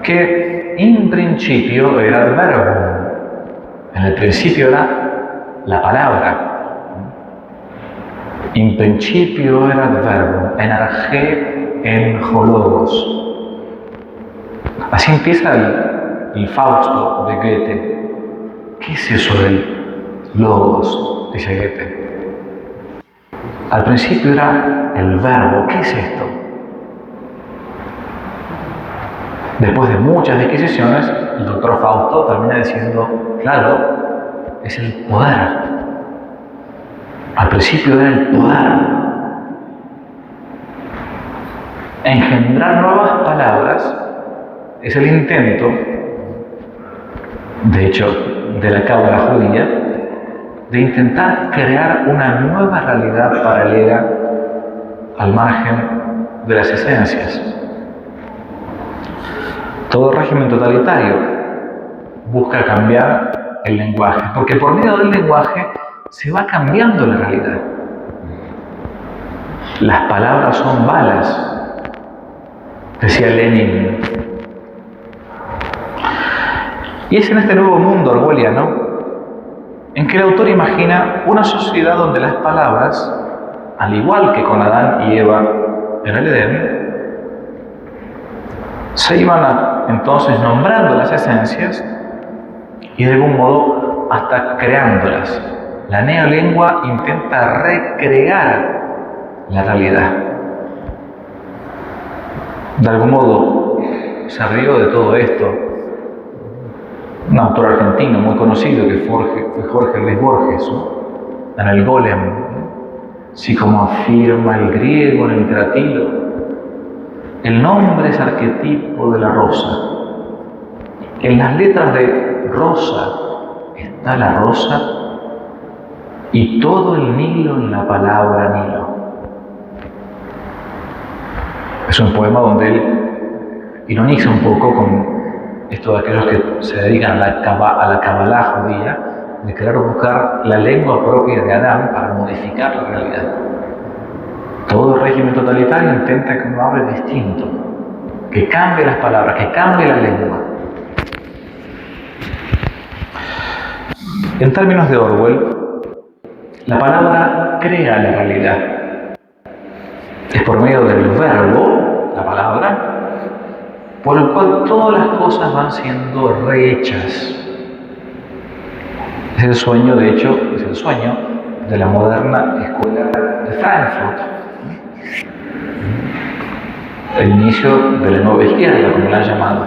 que in principio era el verbo, en el principio era la palabra. In principio era el verbo, en arché, en hologos. Así empieza el Fausto de Goethe. ¿Qué es eso del logos? Dice Goethe. Al principio era el verbo. ¿Qué es esto? Después de muchas disquisiciones, el doctor Fausto termina diciendo, claro, es el poder. Al principio era el poder. Engendrar nuevas palabras es el intento, de hecho, de la cábala judía, de intentar crear una nueva realidad paralela al margen de las esencias. Todo régimen totalitario busca cambiar el lenguaje, porque por medio del lenguaje se va cambiando la realidad. Las palabras son balas, decía Lenin. Y es en este nuevo mundo orwelliano en que el autor imagina una sociedad donde las palabras, al igual que con Adán y Eva en el Edén, se iban entonces nombrando las esencias y de algún modo hasta creándolas. La neolengua intenta recrear la realidad. De algún modo se rió de todo esto un autor argentino muy conocido que fue Jorge Luis Borges, ¿no? En el Golem, así como afirma el griego en el Cratilo, el nombre es arquetipo de la rosa. En las letras de rosa está la rosa y todo el Nilo en la palabra Nilo. Es un poema donde él ironiza un poco con esto de aquellos que se dedican a la cabalá judía, de querer buscar la lengua propia de Adán para modificar la realidad. Todo régimen totalitario intenta que uno hable distinto, que cambie las palabras, que cambie la lengua. En términos de Orwell, la palabra crea la realidad. Es por medio del verbo, la palabra, por el cual todas las cosas van siendo rehechas. Es el sueño, de hecho, es el sueño de la moderna escuela de Frankfurt. El inicio de la nueva izquierda, como la han llamado.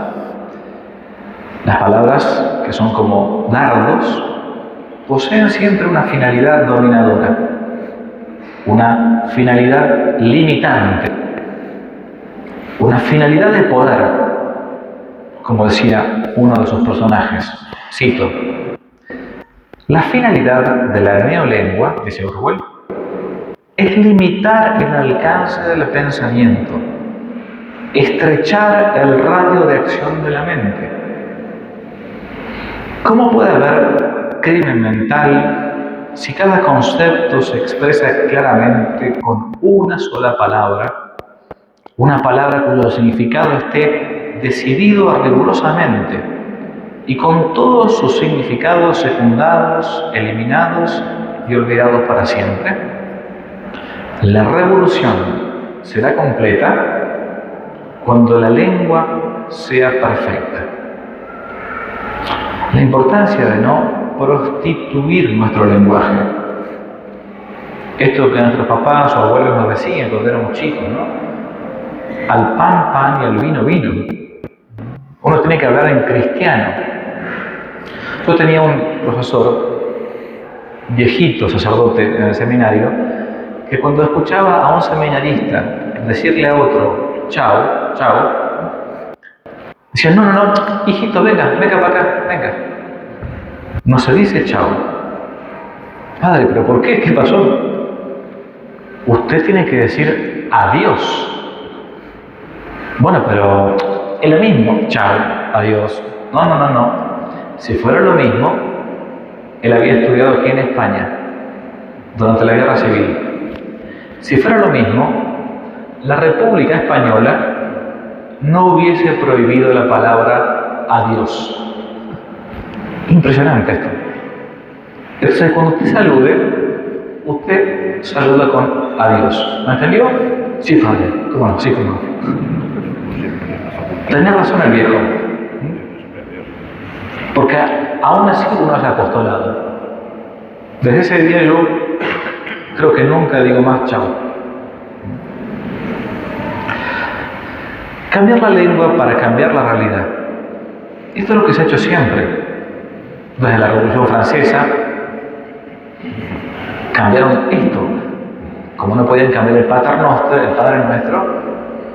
Las palabras, que son como dardos, poseen siempre una finalidad dominadora, una finalidad limitante, una finalidad de poder, como decía uno de sus personajes. Cito: la finalidad de la neolengua, dice Orwell, es limitar el alcance del pensamiento, estrechar el radio de acción de la mente. ¿Cómo puede haber crimen mental si cada concepto se expresa claramente con una sola palabra, una palabra cuyo significado esté decidido rigurosamente y con todos sus significados secundados, eliminados y olvidados para siempre? La revolución será completa cuando la lengua sea perfecta. La importancia de no prostituir nuestro lenguaje. Esto que nuestros papás o abuelos nos decían cuando éramos chicos, ¿no? Al pan, pan y al vino, vino. Uno tiene que hablar en cristiano. Yo tenía un profesor, viejito sacerdote en el seminario, que cuando escuchaba a un seminarista decirle a otro, chao, chao, decía, no, hijito, venga para acá, venga. No se dice chao. Padre, ¿pero por qué? ¿Qué pasó? Usted tiene que decir adiós. Bueno, pero es lo mismo, chao, adiós. No. Si fuera lo mismo, él había estudiado aquí en España durante la Guerra Civil. Si fuera lo mismo, la República Española no hubiese prohibido la palabra adiós. Impresionante esto. Entonces, cuando usted salude, usted saluda con adiós. ¿Me entendió? Sí, padre. ¿Cómo no? Sí, cómo no. Tenía razón el viejo. Porque aún así uno es apostolado. Desde ese día yo creo que nunca digo más chao. Cambiar la lengua para cambiar la realidad. Esto es lo que se ha hecho siempre. Desde la Revolución Francesa cambiaron esto. Como no podían cambiar el Pater Noster, el Padre Nuestro,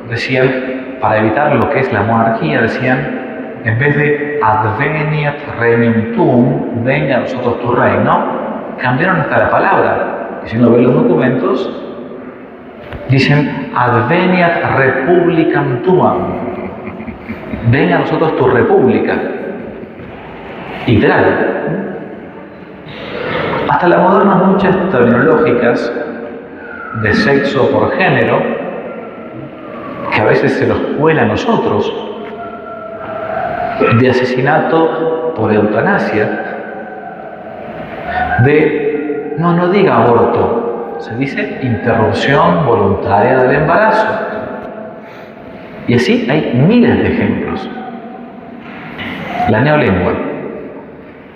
decían, para evitar lo que es la monarquía, decían, en vez de adveniat regnum tuum, venga a nosotros tu reino, cambiaron hasta la palabra. Y si uno ve los documentos, dicen adveniat republicam tuam, venga a nosotros tu república. Literal. Hasta las modernas luchas terminológicas de sexo por género, que a veces se nos cuela a nosotros, de asesinato por eutanasia, de no diga aborto, se dice interrupción voluntaria del embarazo. Y así hay miles de ejemplos. La neolengua.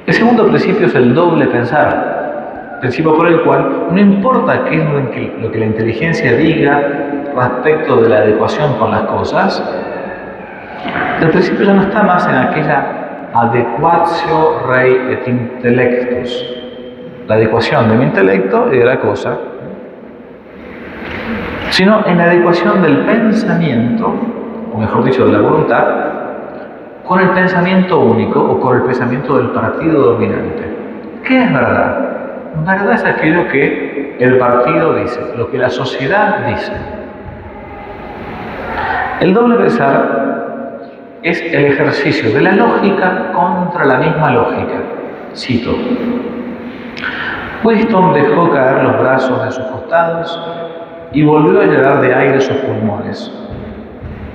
El segundo principio es el doble pensar, principio por el cual no importa qué es lo que la inteligencia diga respecto de la adecuación con las cosas, el principio ya no está más en aquella adequatio rei et intellectus, la adecuación de mi intelecto y de la cosa, sino en la adecuación del pensamiento, o mejor dicho, de la voluntad, con el pensamiento único o con el pensamiento del partido dominante. ¿Qué es verdad? Verdad es aquello que el partido dice, lo que la sociedad dice. El doble pensar es el ejercicio de la lógica contra la misma lógica. Cito: Winston dejó caer los brazos de sus costados y volvió a llenar de aire sus pulmones.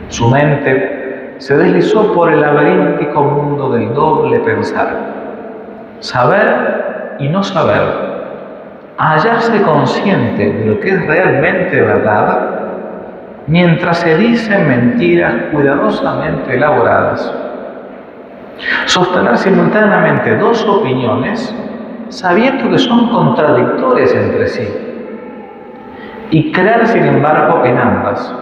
Su mente se deslizó por el laberíntico mundo del doble pensar. Saber y no saber, hallarse consciente de lo que es realmente verdad mientras se dicen mentiras cuidadosamente elaboradas. Sostener simultáneamente dos opiniones, sabiendo que son contradictorias entre sí, y creer sin embargo en ambas,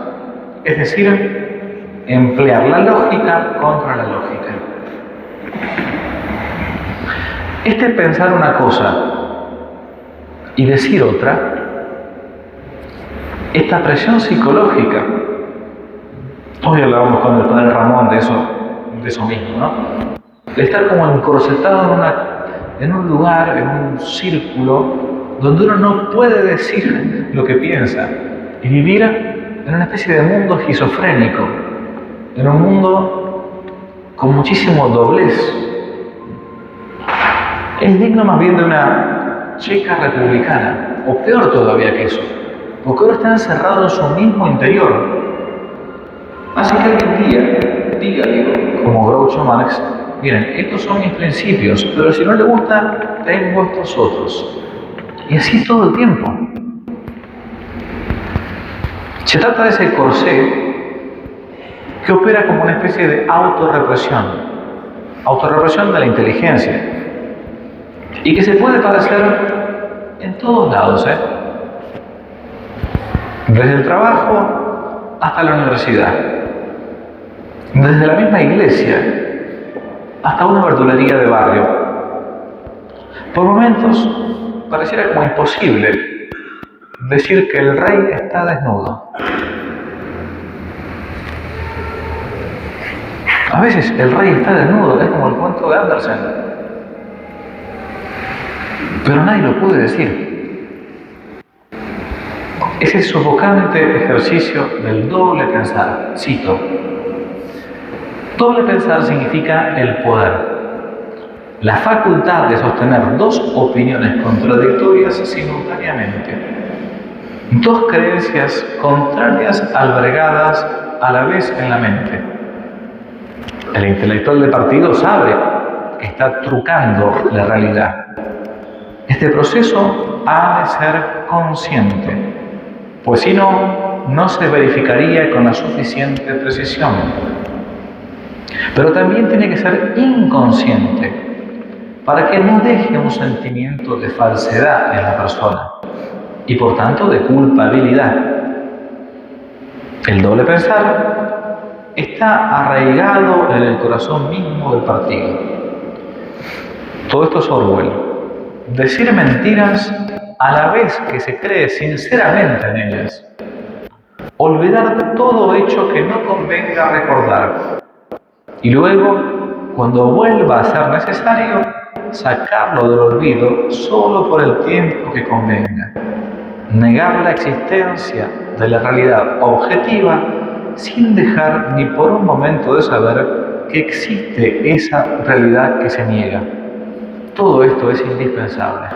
es decir, emplear la lógica contra la lógica. Este pensar una cosa y decir otra, esta presión psicológica, hoy hablábamos con el padre Ramón de eso mismo, ¿no? De estar como encorsetado en un lugar, en un círculo, donde uno no puede decir lo que piensa y vivir en una especie de mundo esquizofrénico, en un mundo con muchísimo doblez. Es digno más bien de una checa republicana, o peor todavía que eso, porque ahora está encerrado en su mismo interior. Así que alguien diga, como Groucho Marx, miren, estos son mis principios, pero si no le gusta, tengo estos otros. Y así todo el tiempo. Se trata de ese corsé que opera como una especie de autorrepresión de la inteligencia, y que se puede padecer en todos lados, desde el trabajo hasta la universidad, desde la misma iglesia hasta una verdulería de barrio. Por momentos pareciera como imposible decir que el rey está desnudo. A veces el rey está desnudo, es como el cuento de Andersen, pero nadie lo puede decir. Ese sofocante ejercicio del doble pensar. Cito: doble pensar significa el poder, la facultad de sostener dos opiniones contradictorias simultáneamente, dos creencias contrarias albergadas a la vez en la mente. El intelectual de partido sabe que está trucando la realidad. Este proceso ha de ser consciente, pues si no, no se verificaría con la suficiente precisión. Pero también tiene que ser inconsciente, para que no deje un sentimiento de falsedad en la persona y por tanto de culpabilidad. El doble pensar está arraigado en el corazón mismo del partido. Todo esto es Orwell. Decir mentiras a la vez que se cree sinceramente en ellas. Olvidar todo hecho que no convenga recordar. Y luego, cuando vuelva a ser necesario, sacarlo del olvido solo por el tiempo que convenga. Negar la existencia de la realidad objetiva sin dejar ni por un momento de saber que existe esa realidad que se niega. Todo esto es indispensable.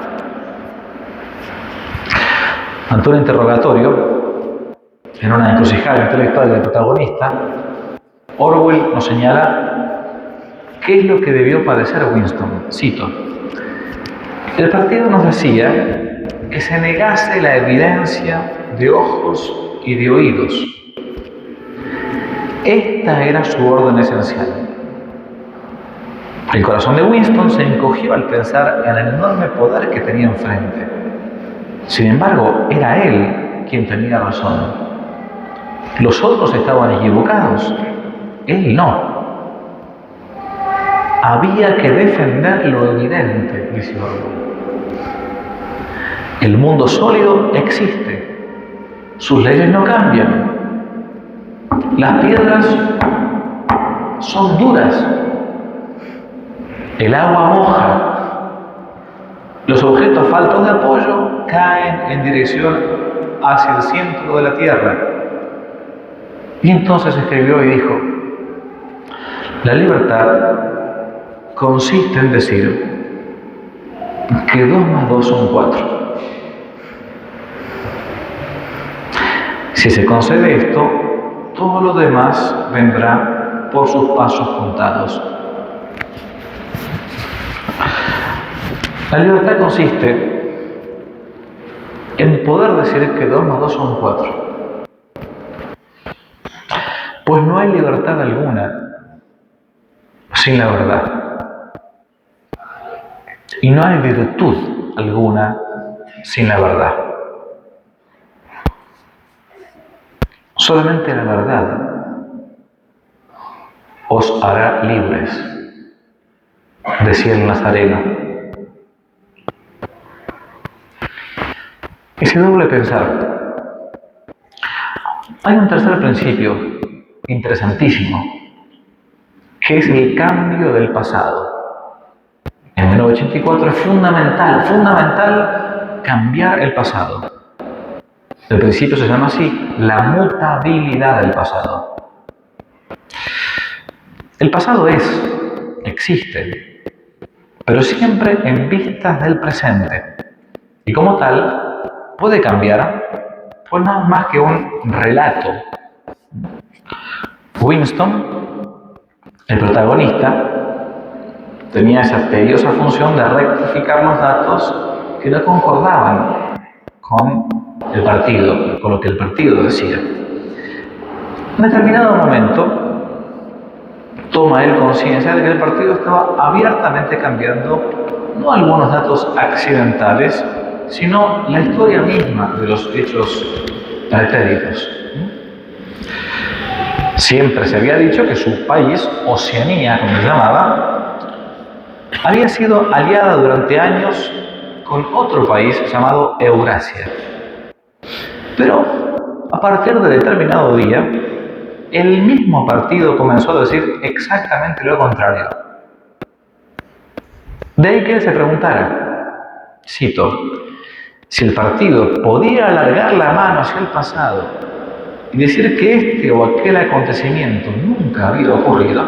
Ante un interrogatorio, en una encrucijada intelectual del protagonista, Orwell nos señala qué es lo que debió padecer Winston. Cito: el partido nos decía que se negase la evidencia de ojos y de oídos. Esta era su orden esencial. El corazón de Winston se encogió al pensar en el enorme poder que tenía enfrente. Sin embargo, era él quien tenía razón. Los otros estaban equivocados. Él no. Había que defender lo evidente, dice Orwell. El mundo sólido existe. Sus leyes no cambian. Las piedras son duras. El agua moja. Los objetos faltos de apoyo caen en dirección hacia el centro de la Tierra. Y entonces escribió y dijo: la libertad consiste en decir que 2 más 2 son 4. Si se concede esto, todo lo demás vendrá por sus pasos contados. La libertad consiste en poder decir que 2 más 2 son 4. no hay libertad alguna sin la verdad. Y no hay virtud alguna sin la verdad. Solamente la verdad os hará libres, decía el Nazareno. Ese doble pensar. Hay un tercer principio interesantísimo, que es el cambio del pasado. En 1984 es fundamental cambiar el pasado. El principio se llama así, la mutabilidad del pasado. El pasado existe, pero siempre en vistas del presente. Y como tal, puede cambiar, pues no es más que un relato. Winston, el protagonista, tenía esa tediosa función de rectificar los datos que no concordaban con el partido, con lo que el partido decía. En determinado momento, toma él conciencia de que el partido estaba abiertamente cambiando no algunos datos accidentales, sino la historia misma de los hechos pretéritos. Siempre se había dicho que su país, Oceanía, como se llamaba, había sido aliada durante años con otro país llamado Eurasia. Pero a partir de determinado día, el mismo partido comenzó a decir exactamente lo contrario. De ahí que él se preguntara, cito, si el partido podía alargar la mano hacia el pasado y decir que este o aquel acontecimiento nunca había ocurrido,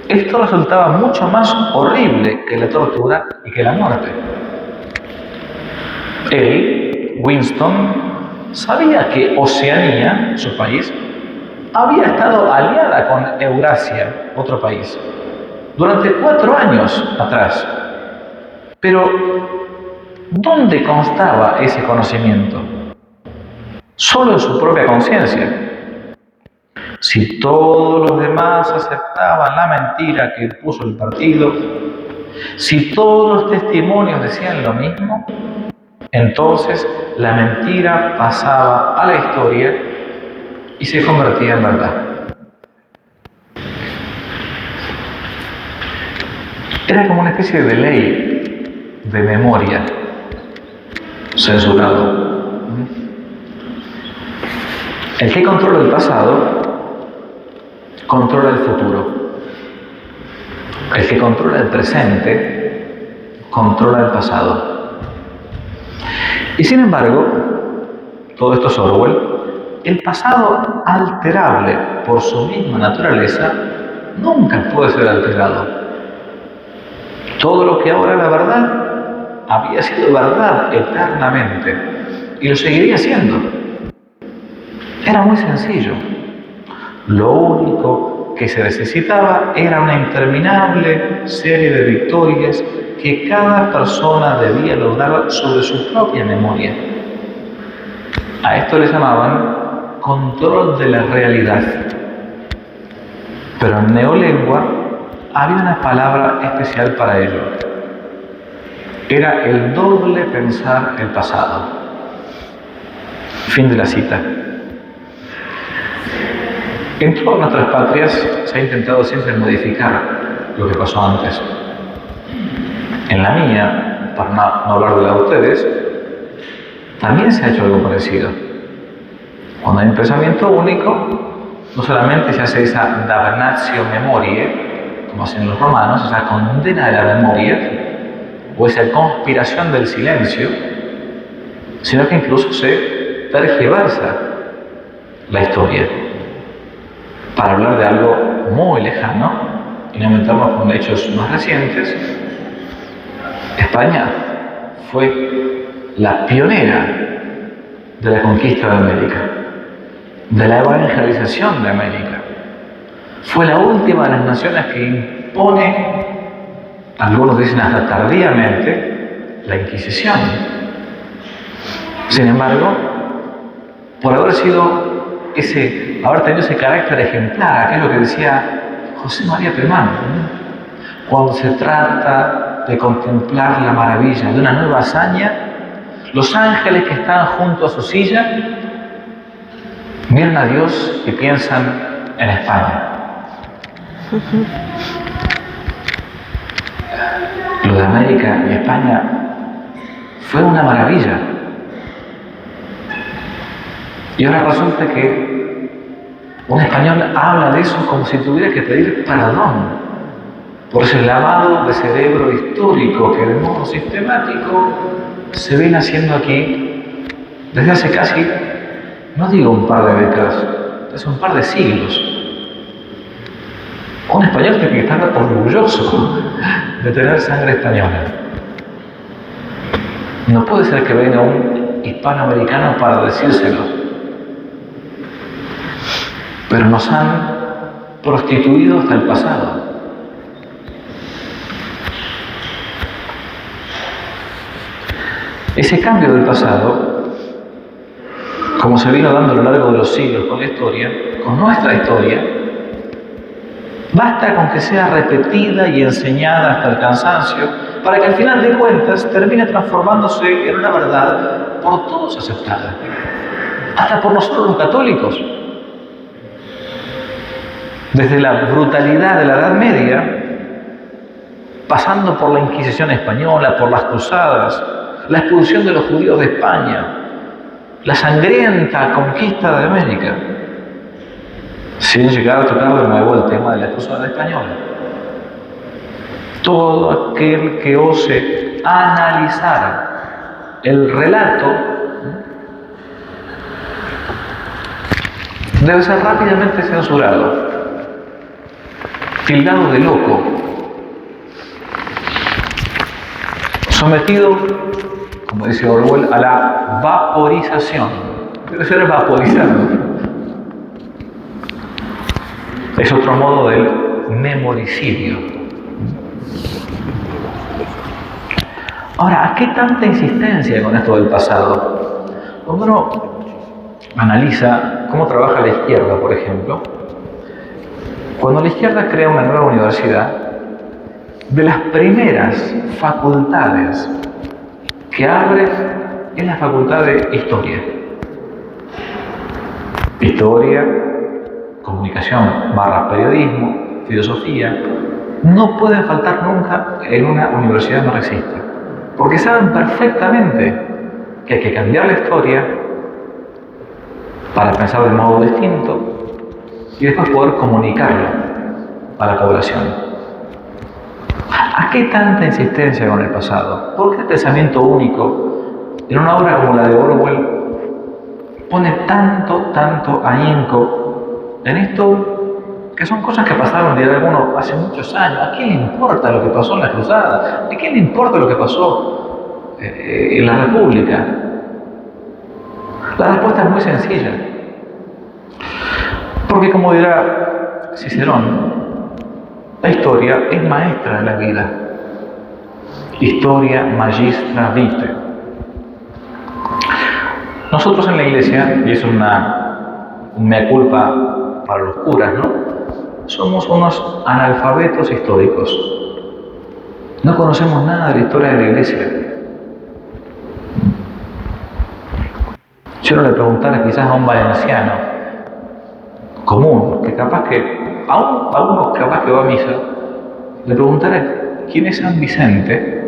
esto resultaba mucho más horrible que la tortura y que la muerte. Él, Winston, sabía que Oceanía, su país, había estado aliada con Eurasia, otro país, durante 4 años atrás. Pero, ¿dónde constaba ese conocimiento? Solo en su propia conciencia. Si todos los demás aceptaban la mentira que puso el partido, si todos los testimonios decían lo mismo, entonces la mentira pasaba a la historia y se convertía en verdad. Era como una especie de ley de memoria censurado. El que controla el pasado controla el futuro. El que controla el presente controla el pasado. Y sin embargo, todo esto es Orwell, el pasado alterable por su misma naturaleza nunca puede ser alterado. Todo lo que ahora era verdad había sido verdad eternamente y lo seguiría siendo. Era muy sencillo. Lo único que se necesitaba era una interminable serie de victorias que cada persona debía lograr sobre su propia memoria. A esto le llamaban control de la realidad. Pero en neolengua había una palabra especial para ello. Era el doble pensar el pasado. Fin de la cita. En todas nuestras patrias se ha intentado siempre modificar lo que pasó antes. En la mía, para no hablar de la de ustedes, también se ha hecho algo parecido. Cuando hay un pensamiento único, no solamente se hace esa damnatio memoriae, como hacen los romanos, esa condena de la memoria, o esa conspiración del silencio, sino que incluso se tergiversa la historia para hablar de algo muy lejano y no meternos con hechos más recientes. España fue la pionera de la conquista de América, de la evangelización de América. Fue la última de las naciones que impone, algunos dicen hasta tardíamente, la Inquisición. Sin embargo, por haber sido ese haber tenido ese carácter ejemplar, aquello que decía José María Pemán, ¿no? Cuando se trata de contemplar la maravilla de una nueva hazaña, los ángeles que están junto a su silla miran a Dios y piensan en España. Lo de América y España fue una maravilla. Y ahora resulta que un español habla de eso como si tuviera que pedir perdón por ese lavado de cerebro histórico que de modo sistemático se viene haciendo aquí desde hace casi, no digo un par de décadas, hace un par de siglos. Un español tiene que estar orgulloso de tener sangre española. No puede ser que venga un hispanoamericano para decírselo. Pero nos han prostituido hasta el pasado. Ese cambio del pasado, como se vino dando a lo largo de los siglos con la historia, con nuestra historia, basta con que sea repetida y enseñada hasta el cansancio para que al final de cuentas termine transformándose en una verdad por todos aceptada, hasta por nosotros los católicos. Desde la brutalidad de la Edad Media, pasando por la Inquisición española, por las cruzadas, la expulsión de los judíos de España, la sangrienta conquista de América, sin llegar a tocar de nuevo el tema de la cruzada española. Todo aquel que ose analizar el relato debe ser rápidamente censurado, tildado de loco, sometido, como dice Orwell, a la vaporización. Debe ser vaporizado. Es otro modo del memoricidio. Ahora, ¿a qué tanta insistencia con esto del pasado? Cuando uno analiza cómo trabaja la izquierda, por ejemplo, cuando la izquierda crea una nueva universidad, de las primeras facultades que abre es la facultad de Historia. Historia, comunicación / periodismo, filosofía, no pueden faltar nunca en una universidad marxista, porque saben perfectamente que hay que cambiar la historia para pensar de modo distinto y después poder comunicarlo a la población. ¿A qué tanta insistencia con el pasado? ¿Por qué el pensamiento único en una obra como la de Orwell pone tanto ahínco en esto que son cosas que pasaron, dirá alguno, hace muchos años? ¿A quién le importa lo que pasó en la cruzada? ¿A quién le importa lo que pasó en la República? La respuesta es muy sencilla. Porque como dirá Cicerón, la historia es maestra de la vida. Historia magistra vitae. Nosotros en la iglesia, y eso es un mea culpa para los curas, ¿no? Somos unos analfabetos históricos. No conocemos nada de la historia de la iglesia. Si uno le preguntara quizás a un valenciano común, que capaz que, a uno capaz que va a misa, le preguntara quién es San Vicente,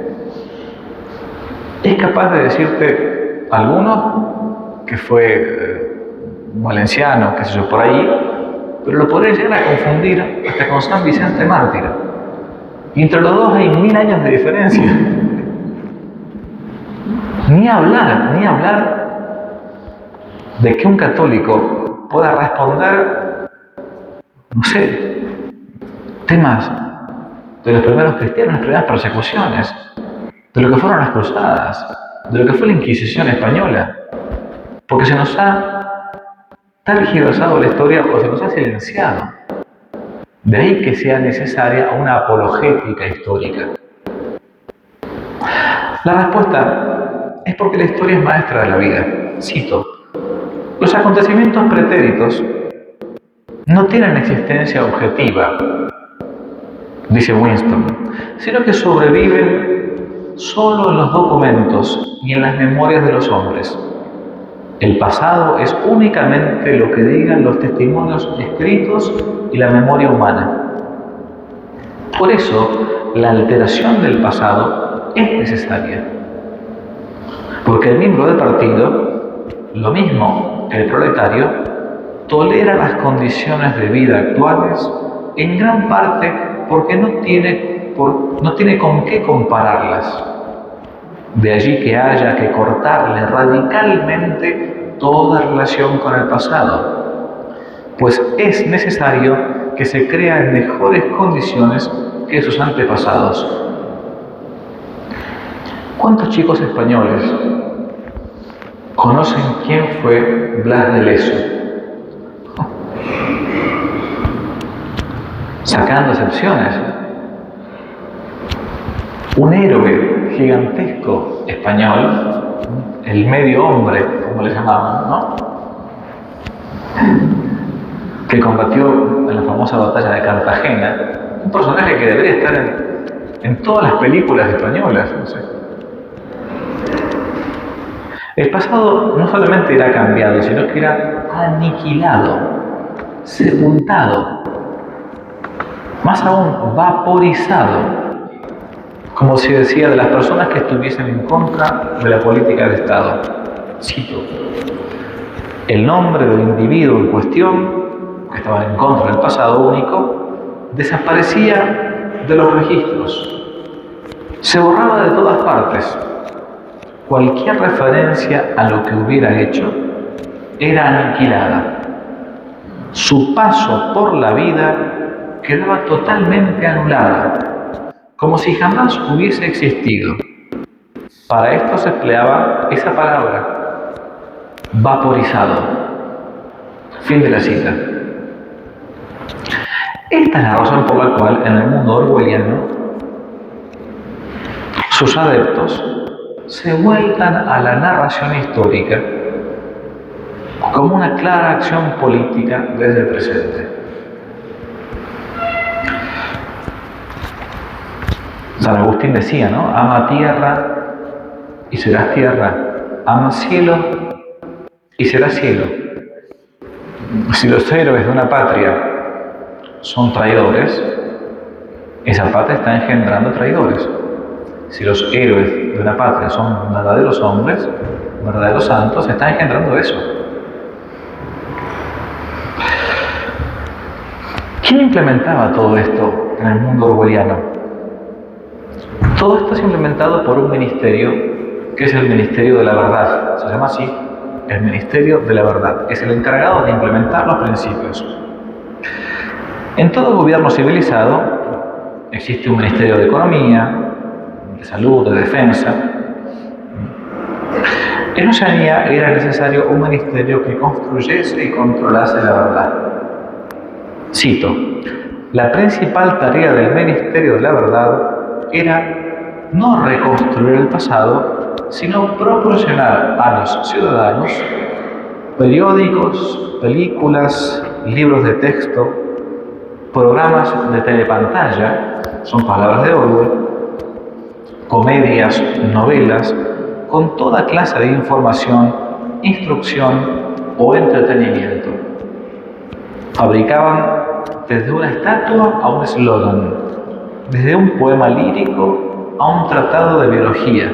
es capaz de decirte algunos que fue valenciano, qué sé yo, por ahí, pero lo podría llegar a confundir hasta con San Vicente Mártir. Y entre los dos hay 1000 años de diferencia. Ni hablar de que un católico pueda responder, no sé, temas de los primeros cristianos, las primeras persecuciones, de lo que fueron las cruzadas, de lo que fue la Inquisición española, porque se nos ha tergiversado la historia o se nos ha silenciado. De ahí que sea necesaria una apologética histórica. La respuesta es porque la historia es maestra de la vida. Cito: los acontecimientos pretéritos no tienen existencia objetiva, dice Winston, sino que sobreviven solo en los documentos y en las memorias de los hombres. El pasado es únicamente lo que digan los testimonios escritos y la memoria humana. Por eso, la alteración del pasado es necesaria. Porque el miembro del partido, lo mismo que el proletario, tolera las condiciones de vida actuales en gran parte porque no tiene con qué compararlas. De allí que haya que cortarle radicalmente toda relación con el pasado, pues es necesario que se crea en mejores condiciones que sus antepasados. ¿Cuántos chicos españoles conocen quién fue Blas de Lezo? Sacando excepciones. Un héroe gigantesco español, el medio hombre, como le llamaban, ¿no? Que combatió en la famosa batalla de Cartagena, un personaje que debería estar en todas las películas españolas, no sé. El pasado no solamente era cambiado, sino que era aniquilado, sepultado, más aún vaporizado, como se decía de las personas que estuviesen en contra de la política de Estado. Cito: el nombre del individuo en cuestión, que estaba en contra del pasado único, desaparecía de los registros, se borraba de todas partes. Cualquier referencia a lo que hubiera hecho era aniquilada. Su paso por la vida quedaba totalmente anulado, como si jamás hubiese existido. Para esto se empleaba esa palabra, vaporizado. Fin de la cita. Esta es la razón por la cual en el mundo orwelliano sus adeptos se vuelcan a la narración histórica como una clara acción política desde el presente. San Agustín decía, ¿no? Ama tierra y serás tierra, ama cielo y serás cielo. Si los héroes de una patria son traidores, esa patria está engendrando traidores. Si los héroes de una patria son verdaderos hombres, verdaderos santos, está engendrando eso. ¿Quién implementaba todo esto en el mundo orwelliano? Todo esto es implementado por un ministerio que es el Ministerio de la Verdad. Se llama así, el Ministerio de la Verdad. Es el encargado de implementar los principios. En todo gobierno civilizado existe un Ministerio de Economía, de Salud, de Defensa. En Oceanía era necesario un ministerio que construyese y controlase la verdad. Cito: la principal tarea del Ministerio de la Verdad era no reconstruir el pasado, sino proporcionar a los ciudadanos periódicos, películas, libros de texto, programas de telepantalla, son palabras de Orwell, comedias, novelas, con toda clase de información, instrucción o entretenimiento. Fabricaban desde una estatua a un eslogan, desde un poema lírico a un tratado de biología,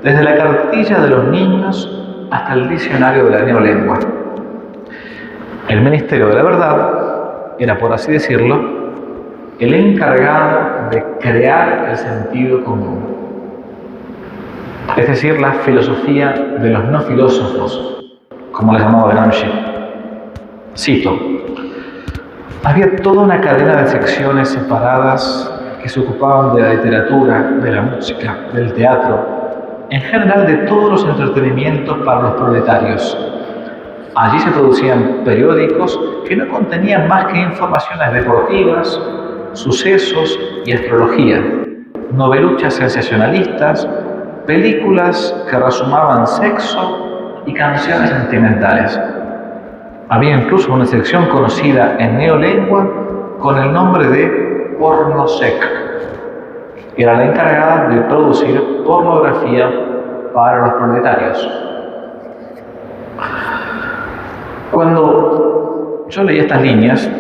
desde la cartilla de los niños hasta el diccionario de la neolengua. El Ministerio de la Verdad era, por así decirlo, el encargado de crear el sentido común, es decir, la filosofía de los no filósofos, como le llamaba Gramsci. Cito: había toda una cadena de secciones separadas que se ocupaban de la literatura, de la música, del teatro, en general de todos los entretenimientos para los proletarios. Allí se producían periódicos que no contenían más que informaciones deportivas, sucesos y astrología, noveluchas sensacionalistas, películas que resumaban sexo y canciones sentimentales. Había incluso una sección conocida en neolengua con el nombre de Pornosec. Era la encargada de producir pornografía para los proletarios. Cuando yo leí estas líneas,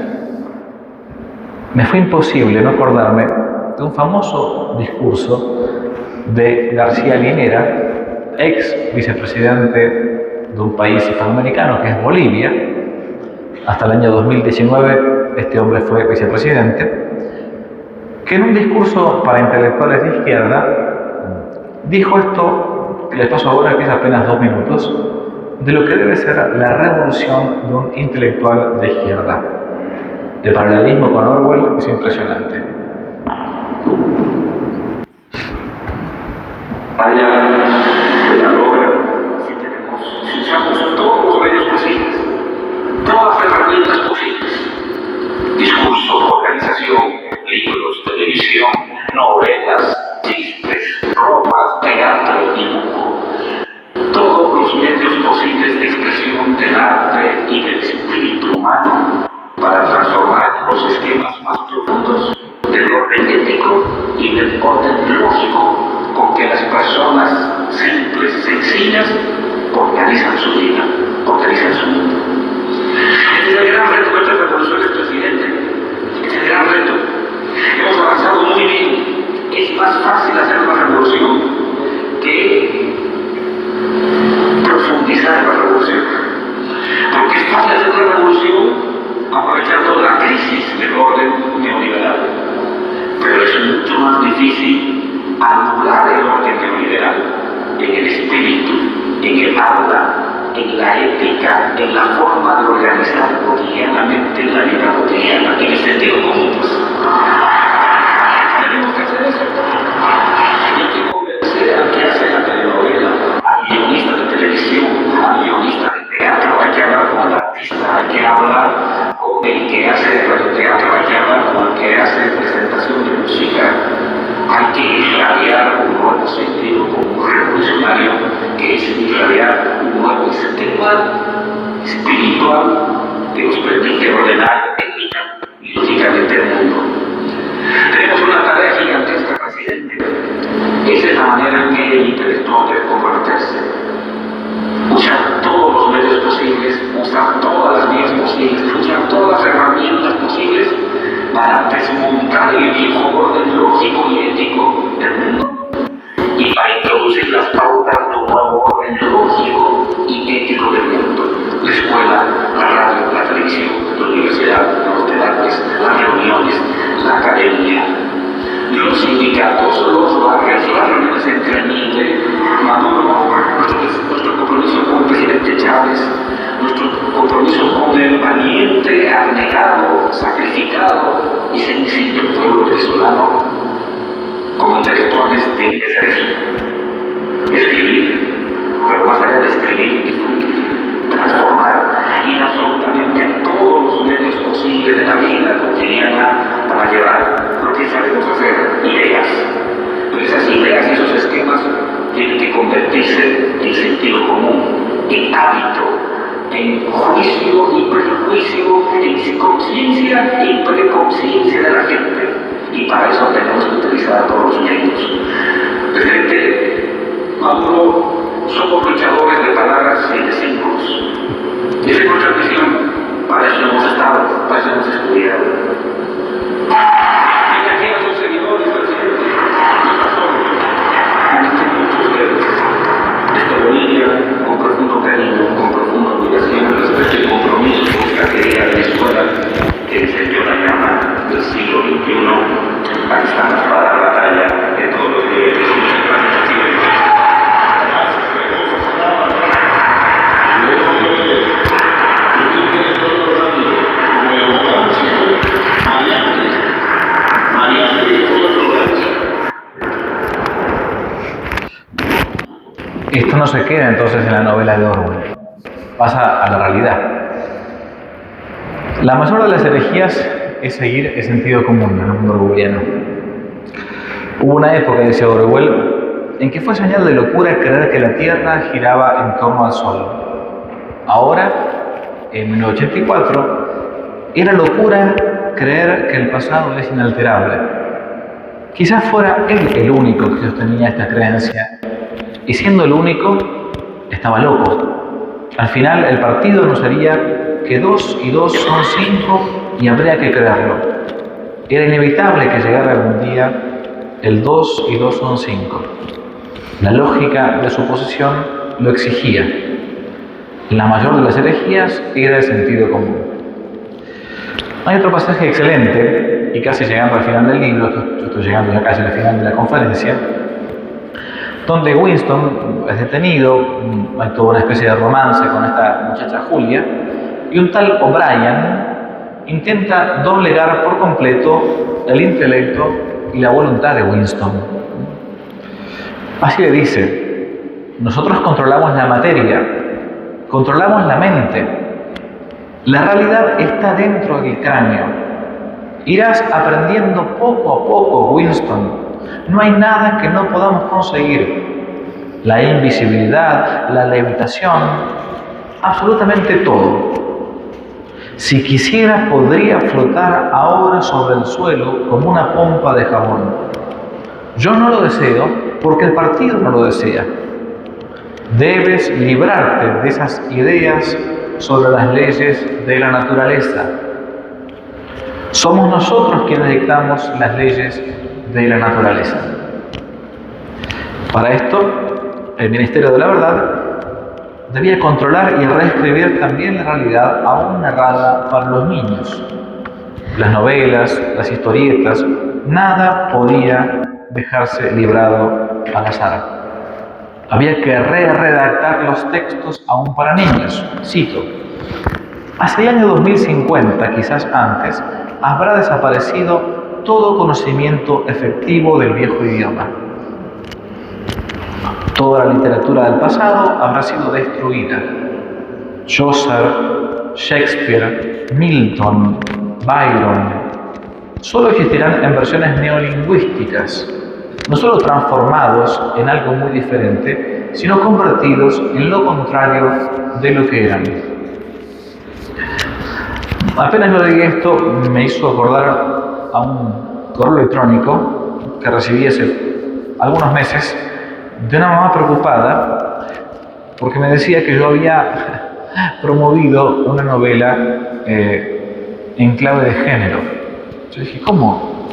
me fue imposible no acordarme de un famoso discurso de García Linera, ex vicepresidente de un país hispanoamericano que es Bolivia. Hasta el año 2019 este hombre fue vicepresidente, que en un discurso para intelectuales de izquierda dijo esto que les paso ahora, que es apenas 2 minutos, de lo que debe ser la revolución de un intelectual de izquierda. El paralelismo con Orwell es impresionante. Allá de la obra, si usamos todos los medios posibles, todas las herramientas posibles, discurso, organización, libros, televisión, novelas, chistes, bromas, teatro, dibujo, todos los medios posibles de expresión del arte y del espíritu humano para transformar los esquemas más profundos del orden ético y del orden lógico con que las personas simples, sencillas, organizan su vida, organizan su mundo. Este es el gran reto de esta revolución, presidente. Este es el gran reto. Hemos avanzado muy bien. Es más fácil hacer una revolución que profundizar en la revolución. Porque es fácil hacer una revolución aprovechando la crisis del orden neoliberal. Pero es mucho más difícil anular el orden neoliberal en el espíritu, en el aula, en la ética, en la forma de organizar cotidianamente la vida cotidiana, en el sentido común. Tenemos que hacer eso. Hay que convencer al que hace la telenovela, al guionista de televisión, al guionista de teatro, hay que hablar con el artista, hay que hablar con el que hace radioteatro, hay que hablar con el que hace presentación de música. Hay que irradiar un nuevo sentido común revolucionario, que es irradiar un nuevo sistema espiritual que nos permite ordenar ética y lógicamente el mundo. Tenemos una tarea gigantesca, presidente. Esa es la manera en que el intelectual debe comportarse. Usar todos los medios posibles, usar todas las vías posibles, usar todas las herramientas posibles para desmontar el viejo orden lógico y ético del mundo y para introducir las pautas de un nuevo orden lógico y ético del mundo. La escuela, la radio, la televisión, la universidad, los debates, las reuniones, la academia, los sindicatos, los barrios, las reuniones entre Miguel, Maduro, nuestro compromiso con el presidente Chávez, nuestro compromiso con el valiente, abnegado, sacrificado y sencillo pueblo venezolano. Como intelectuales tiene que ser eso. Escribir, pero más allá de escribir, transformar en absolutamente todos los medios posibles de la vida cotidiana para llevar lo que sabemos hacer, ideas. Pero esas ideas y esos esquemas tienen que convertirse en sentido común, en hábito, en juicio y prejuicio, en conciencia y preconciencia de la gente. Y para eso tenemos que utilizar todos los medios. Presidente Maduro, somos luchadores de palabras y de símbolos. Esa es nuestra misión. Para eso hemos estado, para eso hemos estudiado. Y aquí a sus seguidores, presidente, no está solo. Aquí muchos ustedes. Desde Bolivia, con profundo cariño, con profunda admiración, respeto y compromiso con la querida Venezuela, que encendió la llama del siglo XXI. Aquí estamos para dar batalla de todos los niveles. Esto no se queda entonces en la novela de Orwell, pasa a la realidad. La mayor de las herejías es seguir el sentido común en el mundo orwelliano. Hubo una época, decía Orwell, en que fue señal de locura creer que la Tierra giraba en torno al Sol. Ahora en 1984, era locura creer que el pasado es inalterable. Quizás fuera él el único que sostenía esta creencia, y siendo el único, estaba loco. Al final, el partido no sería que 2 y 2 son 5 y habría que creerlo. Era inevitable que llegara algún día el 2 y 2 son 5. La lógica de su posición lo exigía. La mayor de las herejías era el sentido común. Hay otro pasaje excelente, y casi llegando al final del libro, yo estoy llegando ya casi al final de la conferencia, donde Winston es detenido, hay toda una especie de romance con esta muchacha Julia, y un tal O'Brien intenta doblegar por completo el intelecto y la voluntad de Winston. Así le dice: nosotros controlamos la materia, controlamos la mente. La realidad está dentro del cráneo. Irás aprendiendo poco a poco, Winston. No hay nada que no podamos conseguir. La invisibilidad, la levitación, absolutamente todo. Si quisiera, podría flotar ahora sobre el suelo como una pompa de jabón. Yo no lo deseo porque el partido no lo desea. Debes librarte de esas ideas sobre las leyes de la naturaleza. Somos nosotros quienes dictamos las leyes de la naturaleza. Para esto, el Ministerio de la Verdad debía controlar y reescribir también la realidad aún narrada para los niños. Las novelas, las historietas, nada podía dejarse librado al azar. Había que redactar los textos aún para niños. Cito: hacia el año 2050, quizás antes, habrá desaparecido todo conocimiento efectivo del viejo idioma. Toda la literatura del pasado habrá sido destruida. Chaucer, Shakespeare, Milton, Byron, solo existirán en versiones neolingüísticas, no solo transformados en algo muy diferente, sino convertidos en lo contrario de lo que eran. Apenas yo leí esto, me hizo acordar a un correo electrónico que recibí hace algunos meses de una mamá preocupada porque me decía que yo había promovido una novela en clave de género. Yo dije, ¿cómo?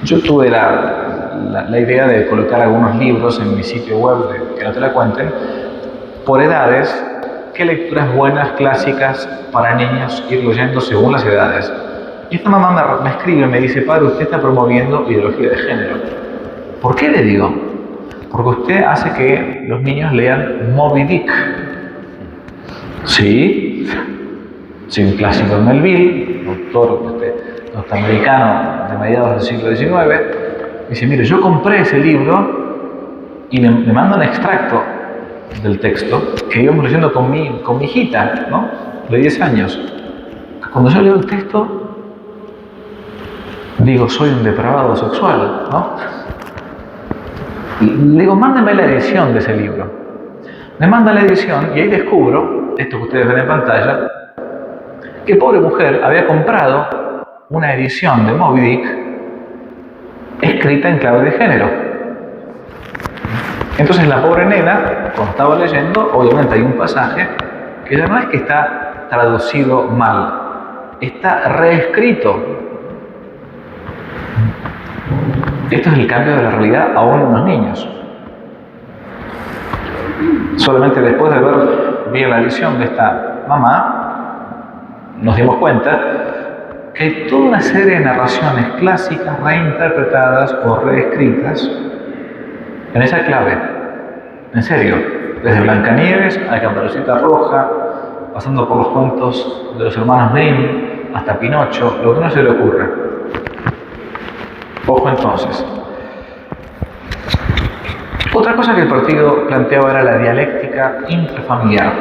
Yo tuve la idea de colocar algunos libros en mi sitio web, que no te la cuenten, por edades, qué lecturas buenas, clásicas, para niños ir leyendo según las edades. Y esta mamá me escribe y me dice: padre, usted está promoviendo ideología de género. ¿Por qué? Le digo. Porque usted hace que los niños lean Moby Dick. Sí, un clásico de Melville, autor norteamericano de mediados del siglo XIX. Dice: mire, yo compré ese libro y me manda un extracto del texto que íbamos leyendo con mi hijita, ¿no?, de 10 años. Cuando yo leo el texto, digo, soy un depravado sexual, ¿no? Le digo, mándame la edición de ese libro. Me manda la edición y ahí descubro, esto que ustedes ven en pantalla, que pobre mujer había comprado una edición de Moby Dick escrita en clave de género. Entonces la pobre nena, cuando estaba leyendo, obviamente hay un pasaje que ya no es que está traducido mal, está reescrito. Esto es el cambio de la realidad aún en los niños. Solamente después de ver bien la edición de esta mamá, nos dimos cuenta que hay toda una serie de narraciones clásicas reinterpretadas o reescritas en esa clave. En serio, desde Blancanieves a Caperucita Roja, pasando por los cuentos de los hermanos Grimm, hasta Pinocho, lo que no se le ocurra. Ojo entonces. Otra cosa que el partido planteaba era la dialéctica intrafamiliar.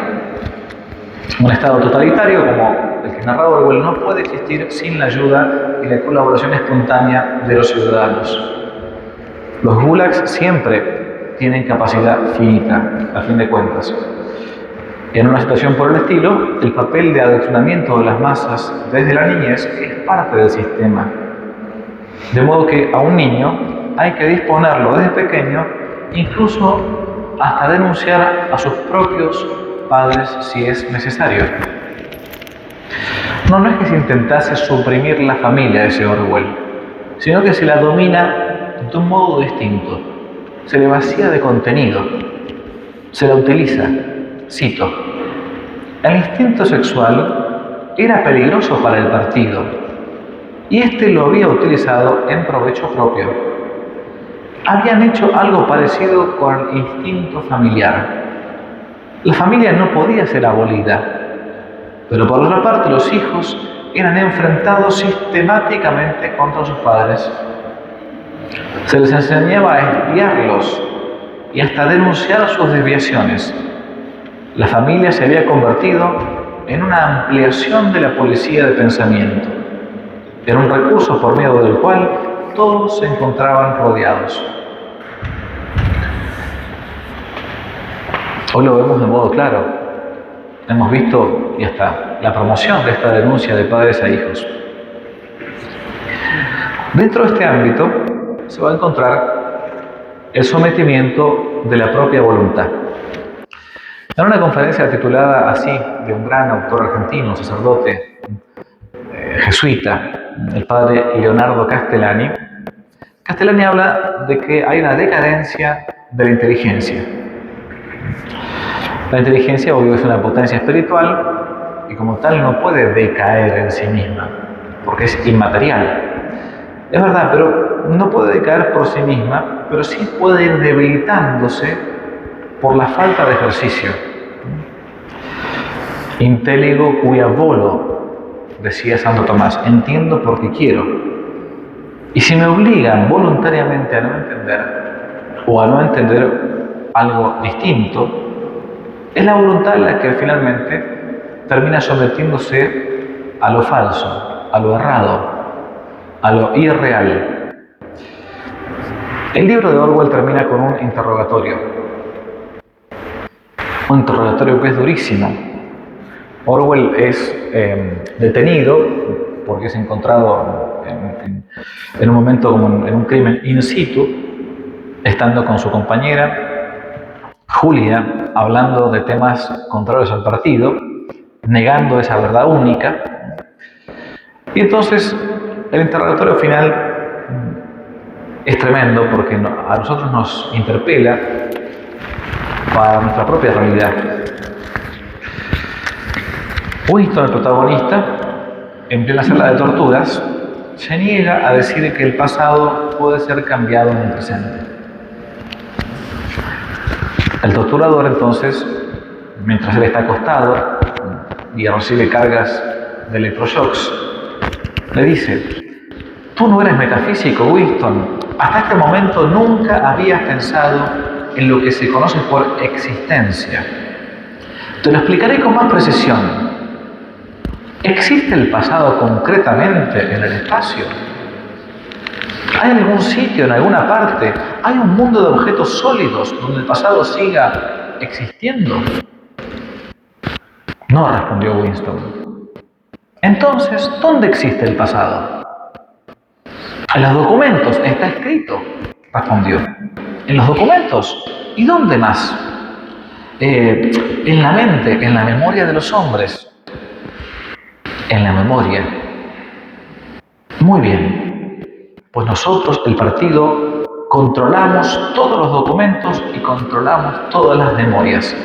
Un estado totalitario como el que narra Orwell no puede existir sin la ayuda y la colaboración espontánea de los ciudadanos. Los gulags siempre tienen capacidad finita, a fin de cuentas. En una situación por el estilo, el papel de adoctrinamiento de las masas desde la niñez es parte del sistema. De modo que a un niño hay que disponerlo desde pequeño, incluso hasta denunciar a sus propios padres si es necesario. No es que se intentase suprimir la familia, ese Orwell, sino que se la domina de un modo distinto. Se le vacía de contenido, se la utiliza. Cito: el instinto sexual era peligroso para el partido y éste lo había utilizado en provecho propio. Habían hecho algo parecido con el instinto familiar. La familia no podía ser abolida, pero por otra parte los hijos eran enfrentados sistemáticamente contra sus padres. Se les enseñaba a espiarlos y hasta denunciar sus desviaciones. La familia se había convertido en una ampliación de la policía de pensamiento. Era un recurso por medio del cual todos se encontraban rodeados. Hoy lo vemos de modo claro. Hemos visto y hasta la promoción de esta denuncia de padres a hijos. Dentro de este ámbito se va a encontrar el sometimiento de la propia voluntad. En una conferencia titulada así, de un gran autor argentino, sacerdote jesuita, el padre Leonardo Castellani, Castellani habla de que hay una decadencia de la inteligencia. La inteligencia, obvio, es una potencia espiritual y como tal no puede decaer en sí misma, porque es inmaterial. Es verdad, pero no puede decaer por sí misma, pero sí puede ir debilitándose por la falta de ejercicio. Inteligo quia volo, decía Santo Tomás, entiendo porque quiero. Y si me obligan voluntariamente a no entender, o a no entender algo distinto, es la voluntad la que finalmente termina sometiéndose a lo falso, a lo errado, a lo irreal. El libro de Orwell termina con un interrogatorio que es durísimo. Orwell es detenido porque es encontrado en un momento como en un crimen in situ, estando con su compañera Julia, hablando de temas contrarios al partido, negando esa verdad única. Y entonces el interrogatorio final es tremendo porque a nosotros nos interpela para nuestra propia realidad. Winston, el protagonista, en plena sala de torturas, se niega a decir que el pasado puede ser cambiado en el presente. El torturador, entonces, mientras él está acostado y recibe cargas de electroshocks, le dice: tú no eres metafísico, Winston. Hasta este momento nunca habías pensado en lo que se conoce por existencia. Te lo explicaré con más precisión. ¿Existe el pasado concretamente en el espacio? ¿Hay algún sitio, en alguna parte? ¿Hay un mundo de objetos sólidos donde el pasado siga existiendo? No, respondió Winston. Entonces, ¿dónde existe el pasado? En los documentos, está escrito, respondió. ¿En los documentos? ¿Y dónde más? En la mente, en la memoria de los hombres. En la memoria. Muy bien. Pues nosotros, el partido, controlamos todos los documentos y controlamos todas las memorias.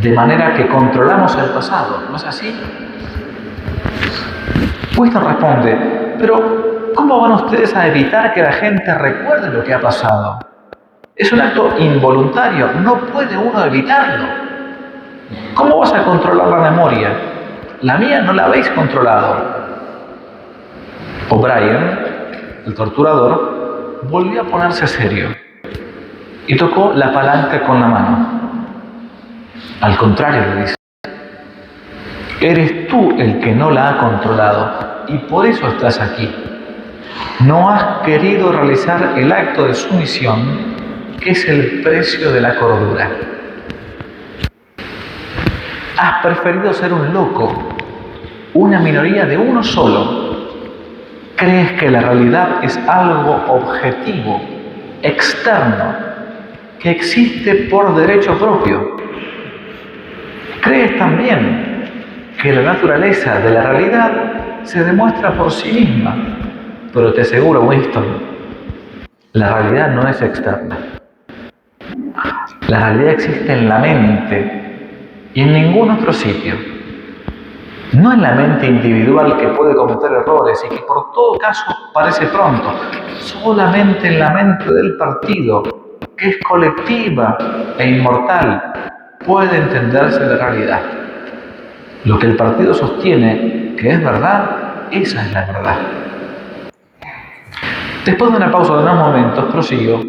De manera que controlamos el pasado, ¿no es así? Winston responde: pero ¿cómo van ustedes a evitar que la gente recuerde lo que ha pasado? Es un acto involuntario, no puede uno evitarlo. ¿Cómo vas a controlar la memoria? La mía no la habéis controlado. O'Brien, el torturador, volvió a ponerse serio y tocó la palanca con la mano. Al contrario, le dice, eres tú el que no la ha controlado y por eso estás aquí. No has querido realizar el acto de sumisión, que es el precio de la cordura. Has preferido ser un loco, una minoría de uno solo. Crees que la realidad es algo objetivo, externo, que existe por derecho propio. Crees también que la naturaleza de la realidad se demuestra por sí misma. Pero te aseguro, Winston, la realidad no es externa. La realidad existe en la mente y en ningún otro sitio. No en la mente individual que puede cometer errores y que por todo caso parece pronto. Solamente en la mente del partido, que es colectiva e inmortal, puede entenderse la realidad. Lo que el partido sostiene que es verdad, esa es la verdad. Después de una pausa de unos momentos, prosigo.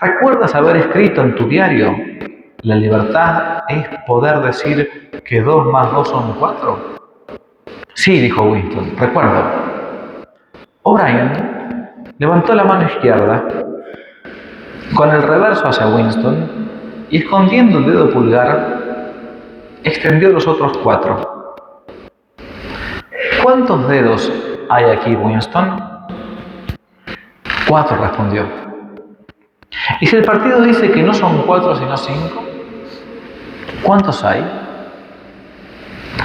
¿Recuerdas haber escrito en tu diario: la libertad es poder decir que 2 más 2 son 4? Sí, dijo Winston, recuerdo. O'Brien levantó la mano izquierda con el reverso hacia Winston y, escondiendo el dedo pulgar, extendió los otros 4. ¿Cuántos dedos hay aquí, Winston? 4, respondió. ¿Y si el partido dice que no son 4 sino 5? ¿Cuántos hay?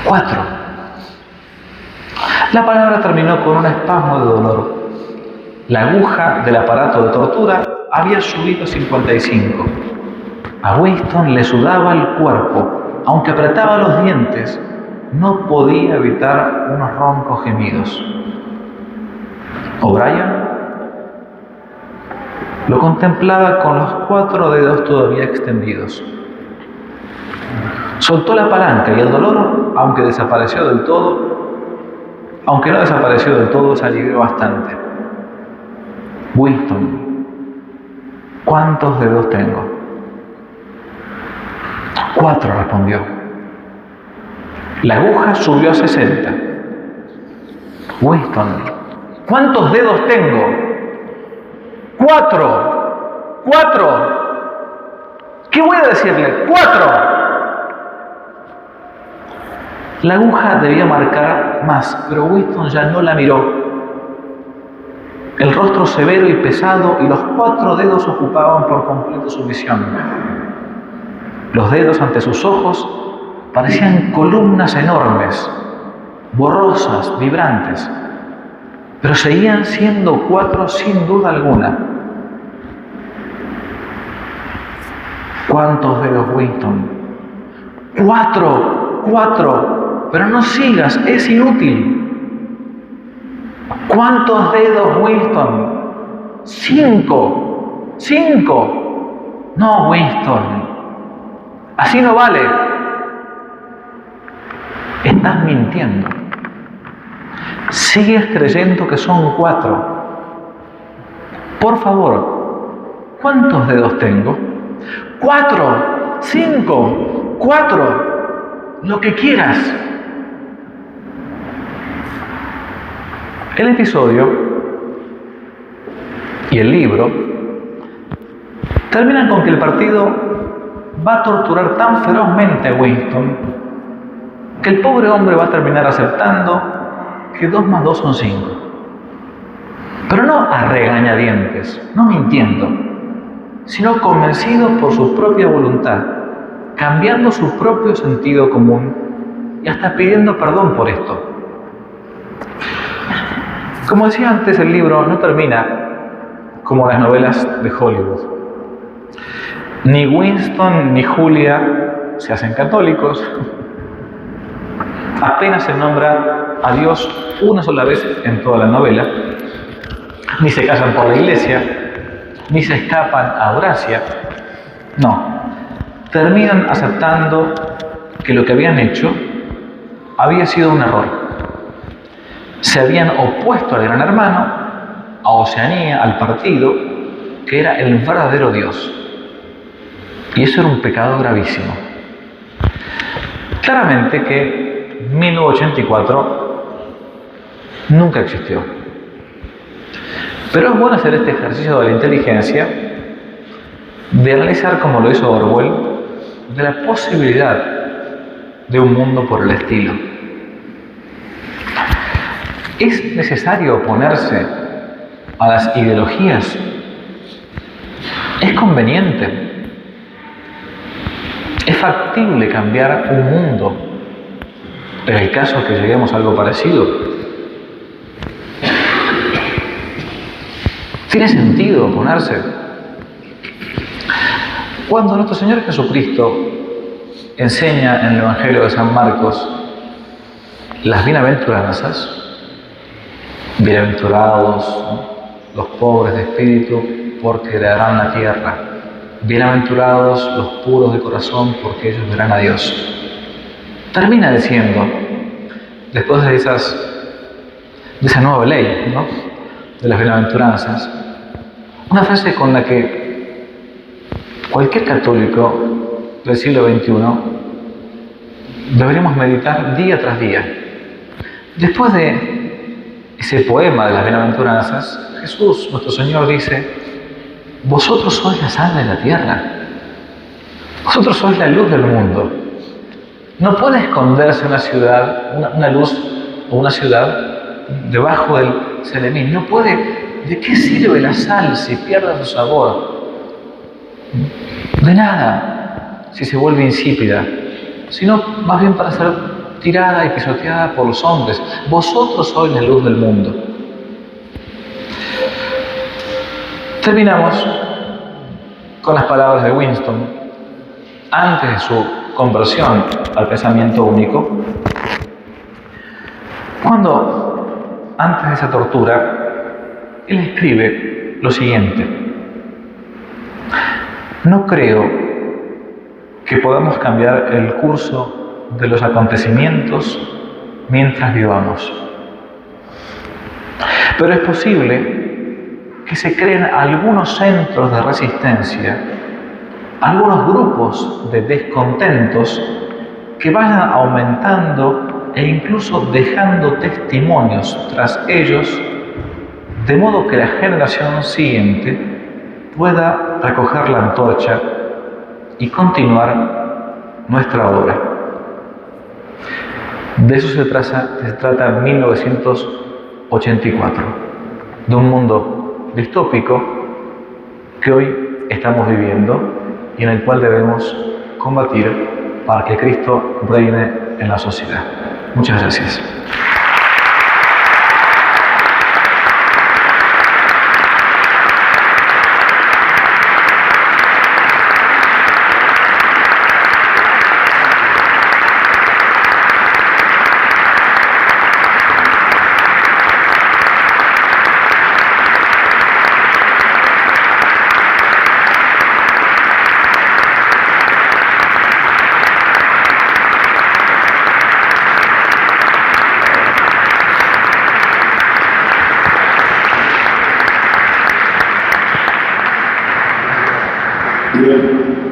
4. La palabra terminó con un espasmo de dolor. La aguja del aparato de tortura había subido 55. A Winston le sudaba el cuerpo. Aunque apretaba los dientes, no podía evitar unos roncos gemidos. O'Brien lo contemplaba con los 4 dedos todavía extendidos. Soltó la palanca y el dolor, aunque no desapareció del todo, se alivió bastante. Winston, ¿cuántos dedos tengo? 4, respondió. La aguja subió a 60. Winston, ¿cuántos dedos tengo? 4. 4. ¿Qué voy a decirle? 4. La aguja debía marcar más, pero Winston ya no la miró. El rostro severo y pesado y los 4 dedos ocupaban por completo su visión. Los dedos ante sus ojos parecían columnas enormes, borrosas, vibrantes, pero seguían siendo 4 sin duda alguna. ¿Cuántos dedos, Winston? 4, 4. Pero no sigas, es inútil. ¿Cuántos dedos, Winston? 5. 5. No, Winston. Así no vale. Estás mintiendo. Sigues creyendo que son 4. Por favor, ¿cuántos dedos tengo? 4. 5. 4. Lo que quieras. El episodio y el libro terminan con que el partido va a torturar tan ferozmente a Winston que el pobre hombre va a terminar aceptando que 2 más 2 son 5. Pero no a regañadientes, no mintiendo, sino convencido por su propia voluntad, cambiando su propio sentido común y hasta pidiendo perdón por esto. Como decía antes, el libro no termina como las novelas de Hollywood. Ni Winston ni Julia se hacen católicos. Apenas se nombra a Dios una sola vez en toda la novela. Ni se casan por la iglesia, ni se escapan a Eurasia. No, terminan aceptando que lo que habían hecho había sido un error. Se habían opuesto al Gran Hermano, a Oceanía, al partido, que era el verdadero Dios. Y eso era un pecado gravísimo. Claramente que 1984 nunca existió. Pero es bueno hacer este ejercicio de la inteligencia, de analizar, como lo hizo Orwell, de la posibilidad de un mundo por el estilo. ¿Es necesario oponerse a las ideologías? ¿Es conveniente? ¿Es factible cambiar un mundo en el caso que lleguemos a algo parecido? ¿Tiene sentido oponerse? Cuando nuestro Señor Jesucristo enseña en el Evangelio de San Marcos las bienaventuranzas, bienaventurados los pobres de espíritu, porque heredarán la tierra. Bienaventurados los puros de corazón, porque ellos verán a Dios. Termina diciendo, después de esa nueva ley, ¿no?, de las bienaventuranzas, una frase con la que cualquier católico del siglo XXI deberíamos meditar día tras día. Después de ese poema de las bienaventuranzas, Jesús, nuestro Señor, dice: vosotros sois la sal de la tierra, vosotros sois la luz del mundo. No puede esconderse una ciudad, una luz o una ciudad debajo del celemín. No puede. ¿De qué sirve la sal si pierde su sabor? De nada si se vuelve insípida, sino más bien para ser tirada y pisoteada por los hombres. Vosotros sois la luz del mundo. Terminamos con las palabras de Winston antes de su conversión al pensamiento único, cuando antes de esa tortura él escribe lo siguiente: no creo que podamos cambiar el curso de los acontecimientos mientras vivamos, pero es posible que se creen algunos centros de resistencia, algunos grupos de descontentos que vayan aumentando e incluso dejando testimonios tras ellos, de modo que la generación siguiente pueda recoger la antorcha y continuar nuestra obra. De eso se trata 1984, de un mundo distópico que hoy estamos viviendo y en el cual debemos combatir para que Cristo reine en la sociedad. Muchas gracias.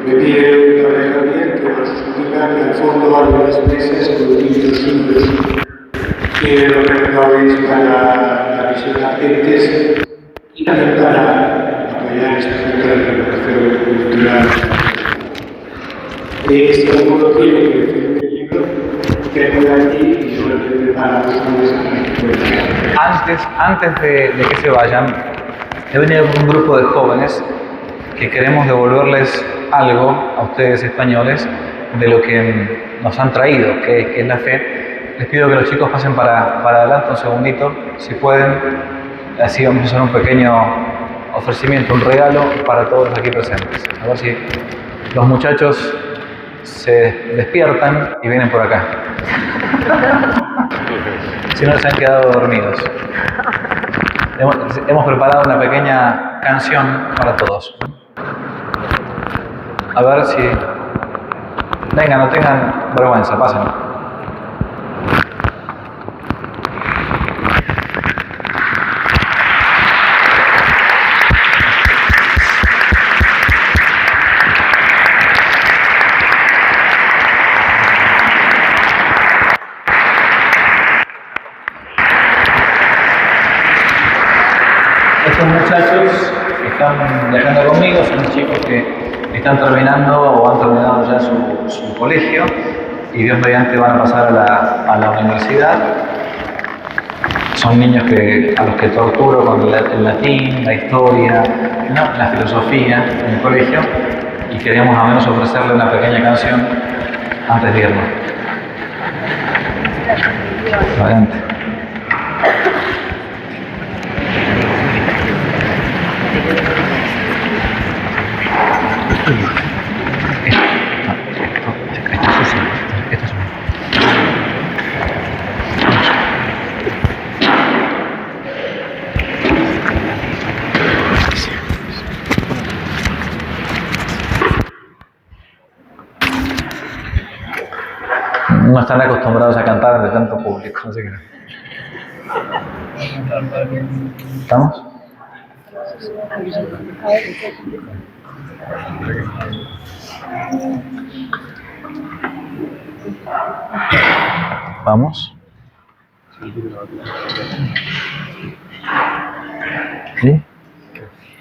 Me pide Javier que nos diga que al fondo hay unas mesas con libros simples que lo recabéis para la visión de agentes y también para apoyar este centro de recuperación cultural. Si alguno tiene que decir el libro, que pueda aquí y yo le preparo una mesa para que pueda. Antes de que se vayan, he venido con un grupo de jóvenes que queremos devolverles algo a ustedes españoles de lo que nos han traído, que es la fe. Les pido que los chicos pasen para adelante un segundito, si pueden. Así vamos a hacer un pequeño ofrecimiento, un regalo para todos aquí presentes. A ver si los muchachos se despiertan y vienen por acá. Si no, se han quedado dormidos. Hemos preparado una pequeña canción para todos. A ver si... Vengan, no tengan vergüenza, pasen. Estos muchachos que están viajando conmigo son chicos que están terminando o han terminado ya su colegio y Dios mediante van a pasar a la universidad. Son niños a los que torturo con el latín, la historia, ¿no? La filosofía en el colegio, y queríamos al menos ofrecerle una pequeña canción antes de irnos. Adelante. No están acostumbrados a cantar ante tanto público, así que... ¿Estamos? ¿Vamos? ¿Sí?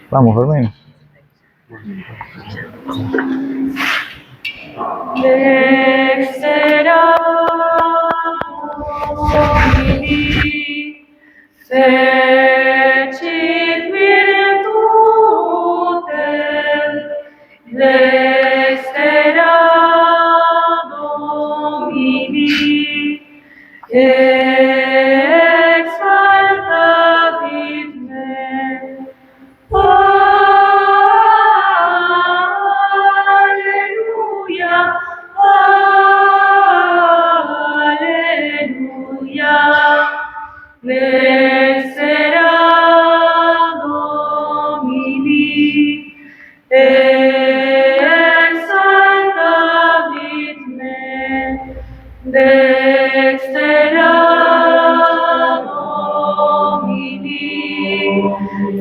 Vamos, Fermín. Dextera Domini, fecit virtutem, dextera Domini, exaltavit me. Alleluia, alleluia, dextera Domini, exaltavit me, dextera Domini,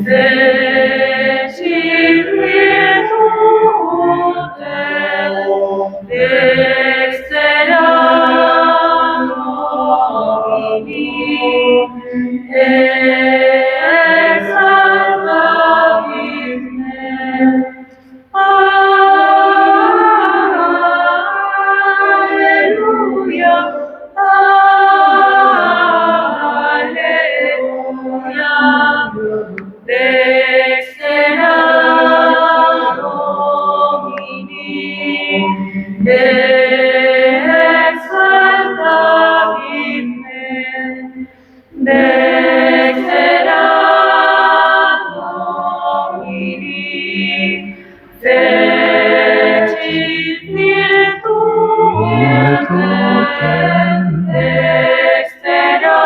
fecit virtutem, dextera Domini, exaltavit me. Alleluia, alleluia, dextera Domini, exaltavit me, dextera Domini, fecit virtutem, dextera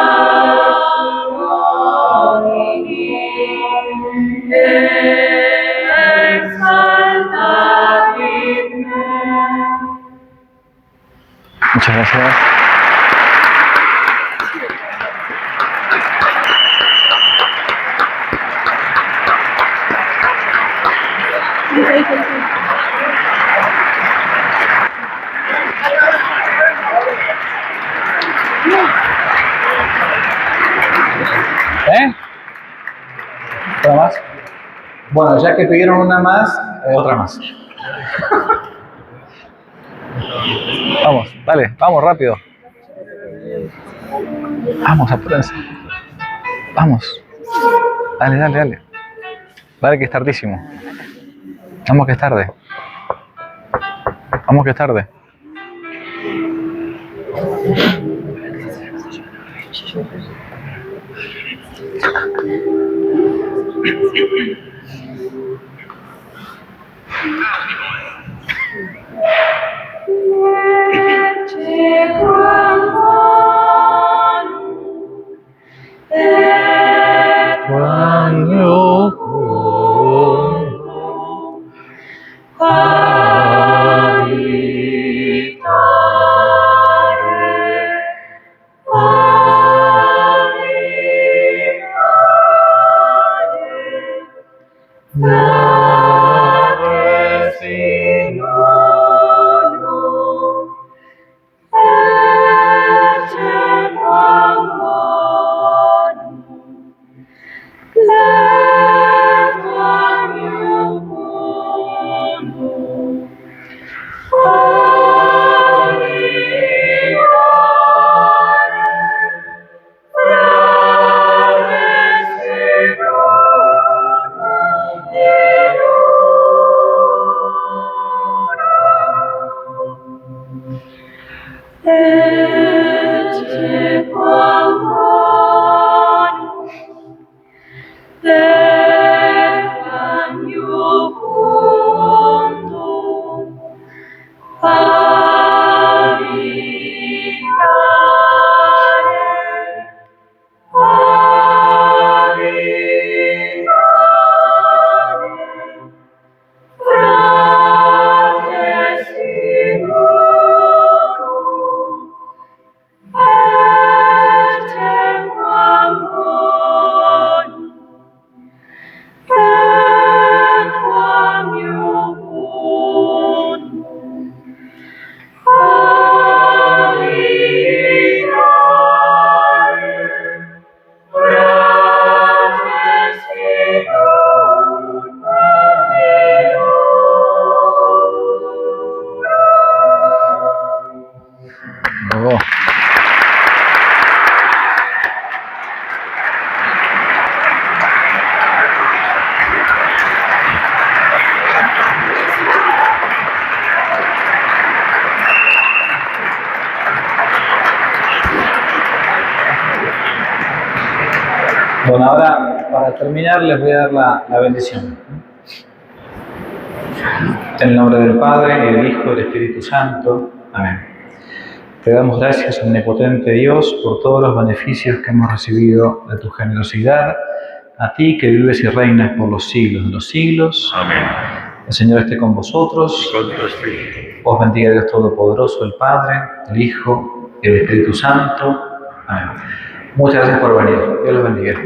Domini, exaltavit me. Muchas gracias. ¿Otra más? Bueno, ya que pidieron una más, otra más. Vamos, dale, vamos rápido. Vamos, apúrense. Vamos. Dale, dale, dale. Dale que es tardísimo. Vamos que es tarde. Vamos que es tarde. Receive Bueno, ahora para terminar les voy a dar la bendición. En el nombre del Padre, y del Hijo, y del Espíritu Santo. Amén. Te damos gracias, omnipotente Dios, por todos los beneficios que hemos recibido de tu generosidad. A ti que vives y reinas por los siglos de los siglos. Amén. El Señor esté con vosotros. Con tu espíritu. Os bendiga Dios Todopoderoso, el Padre, el Hijo y el Espíritu Santo. Amén. Muchas gracias por venir. Dios los bendiga.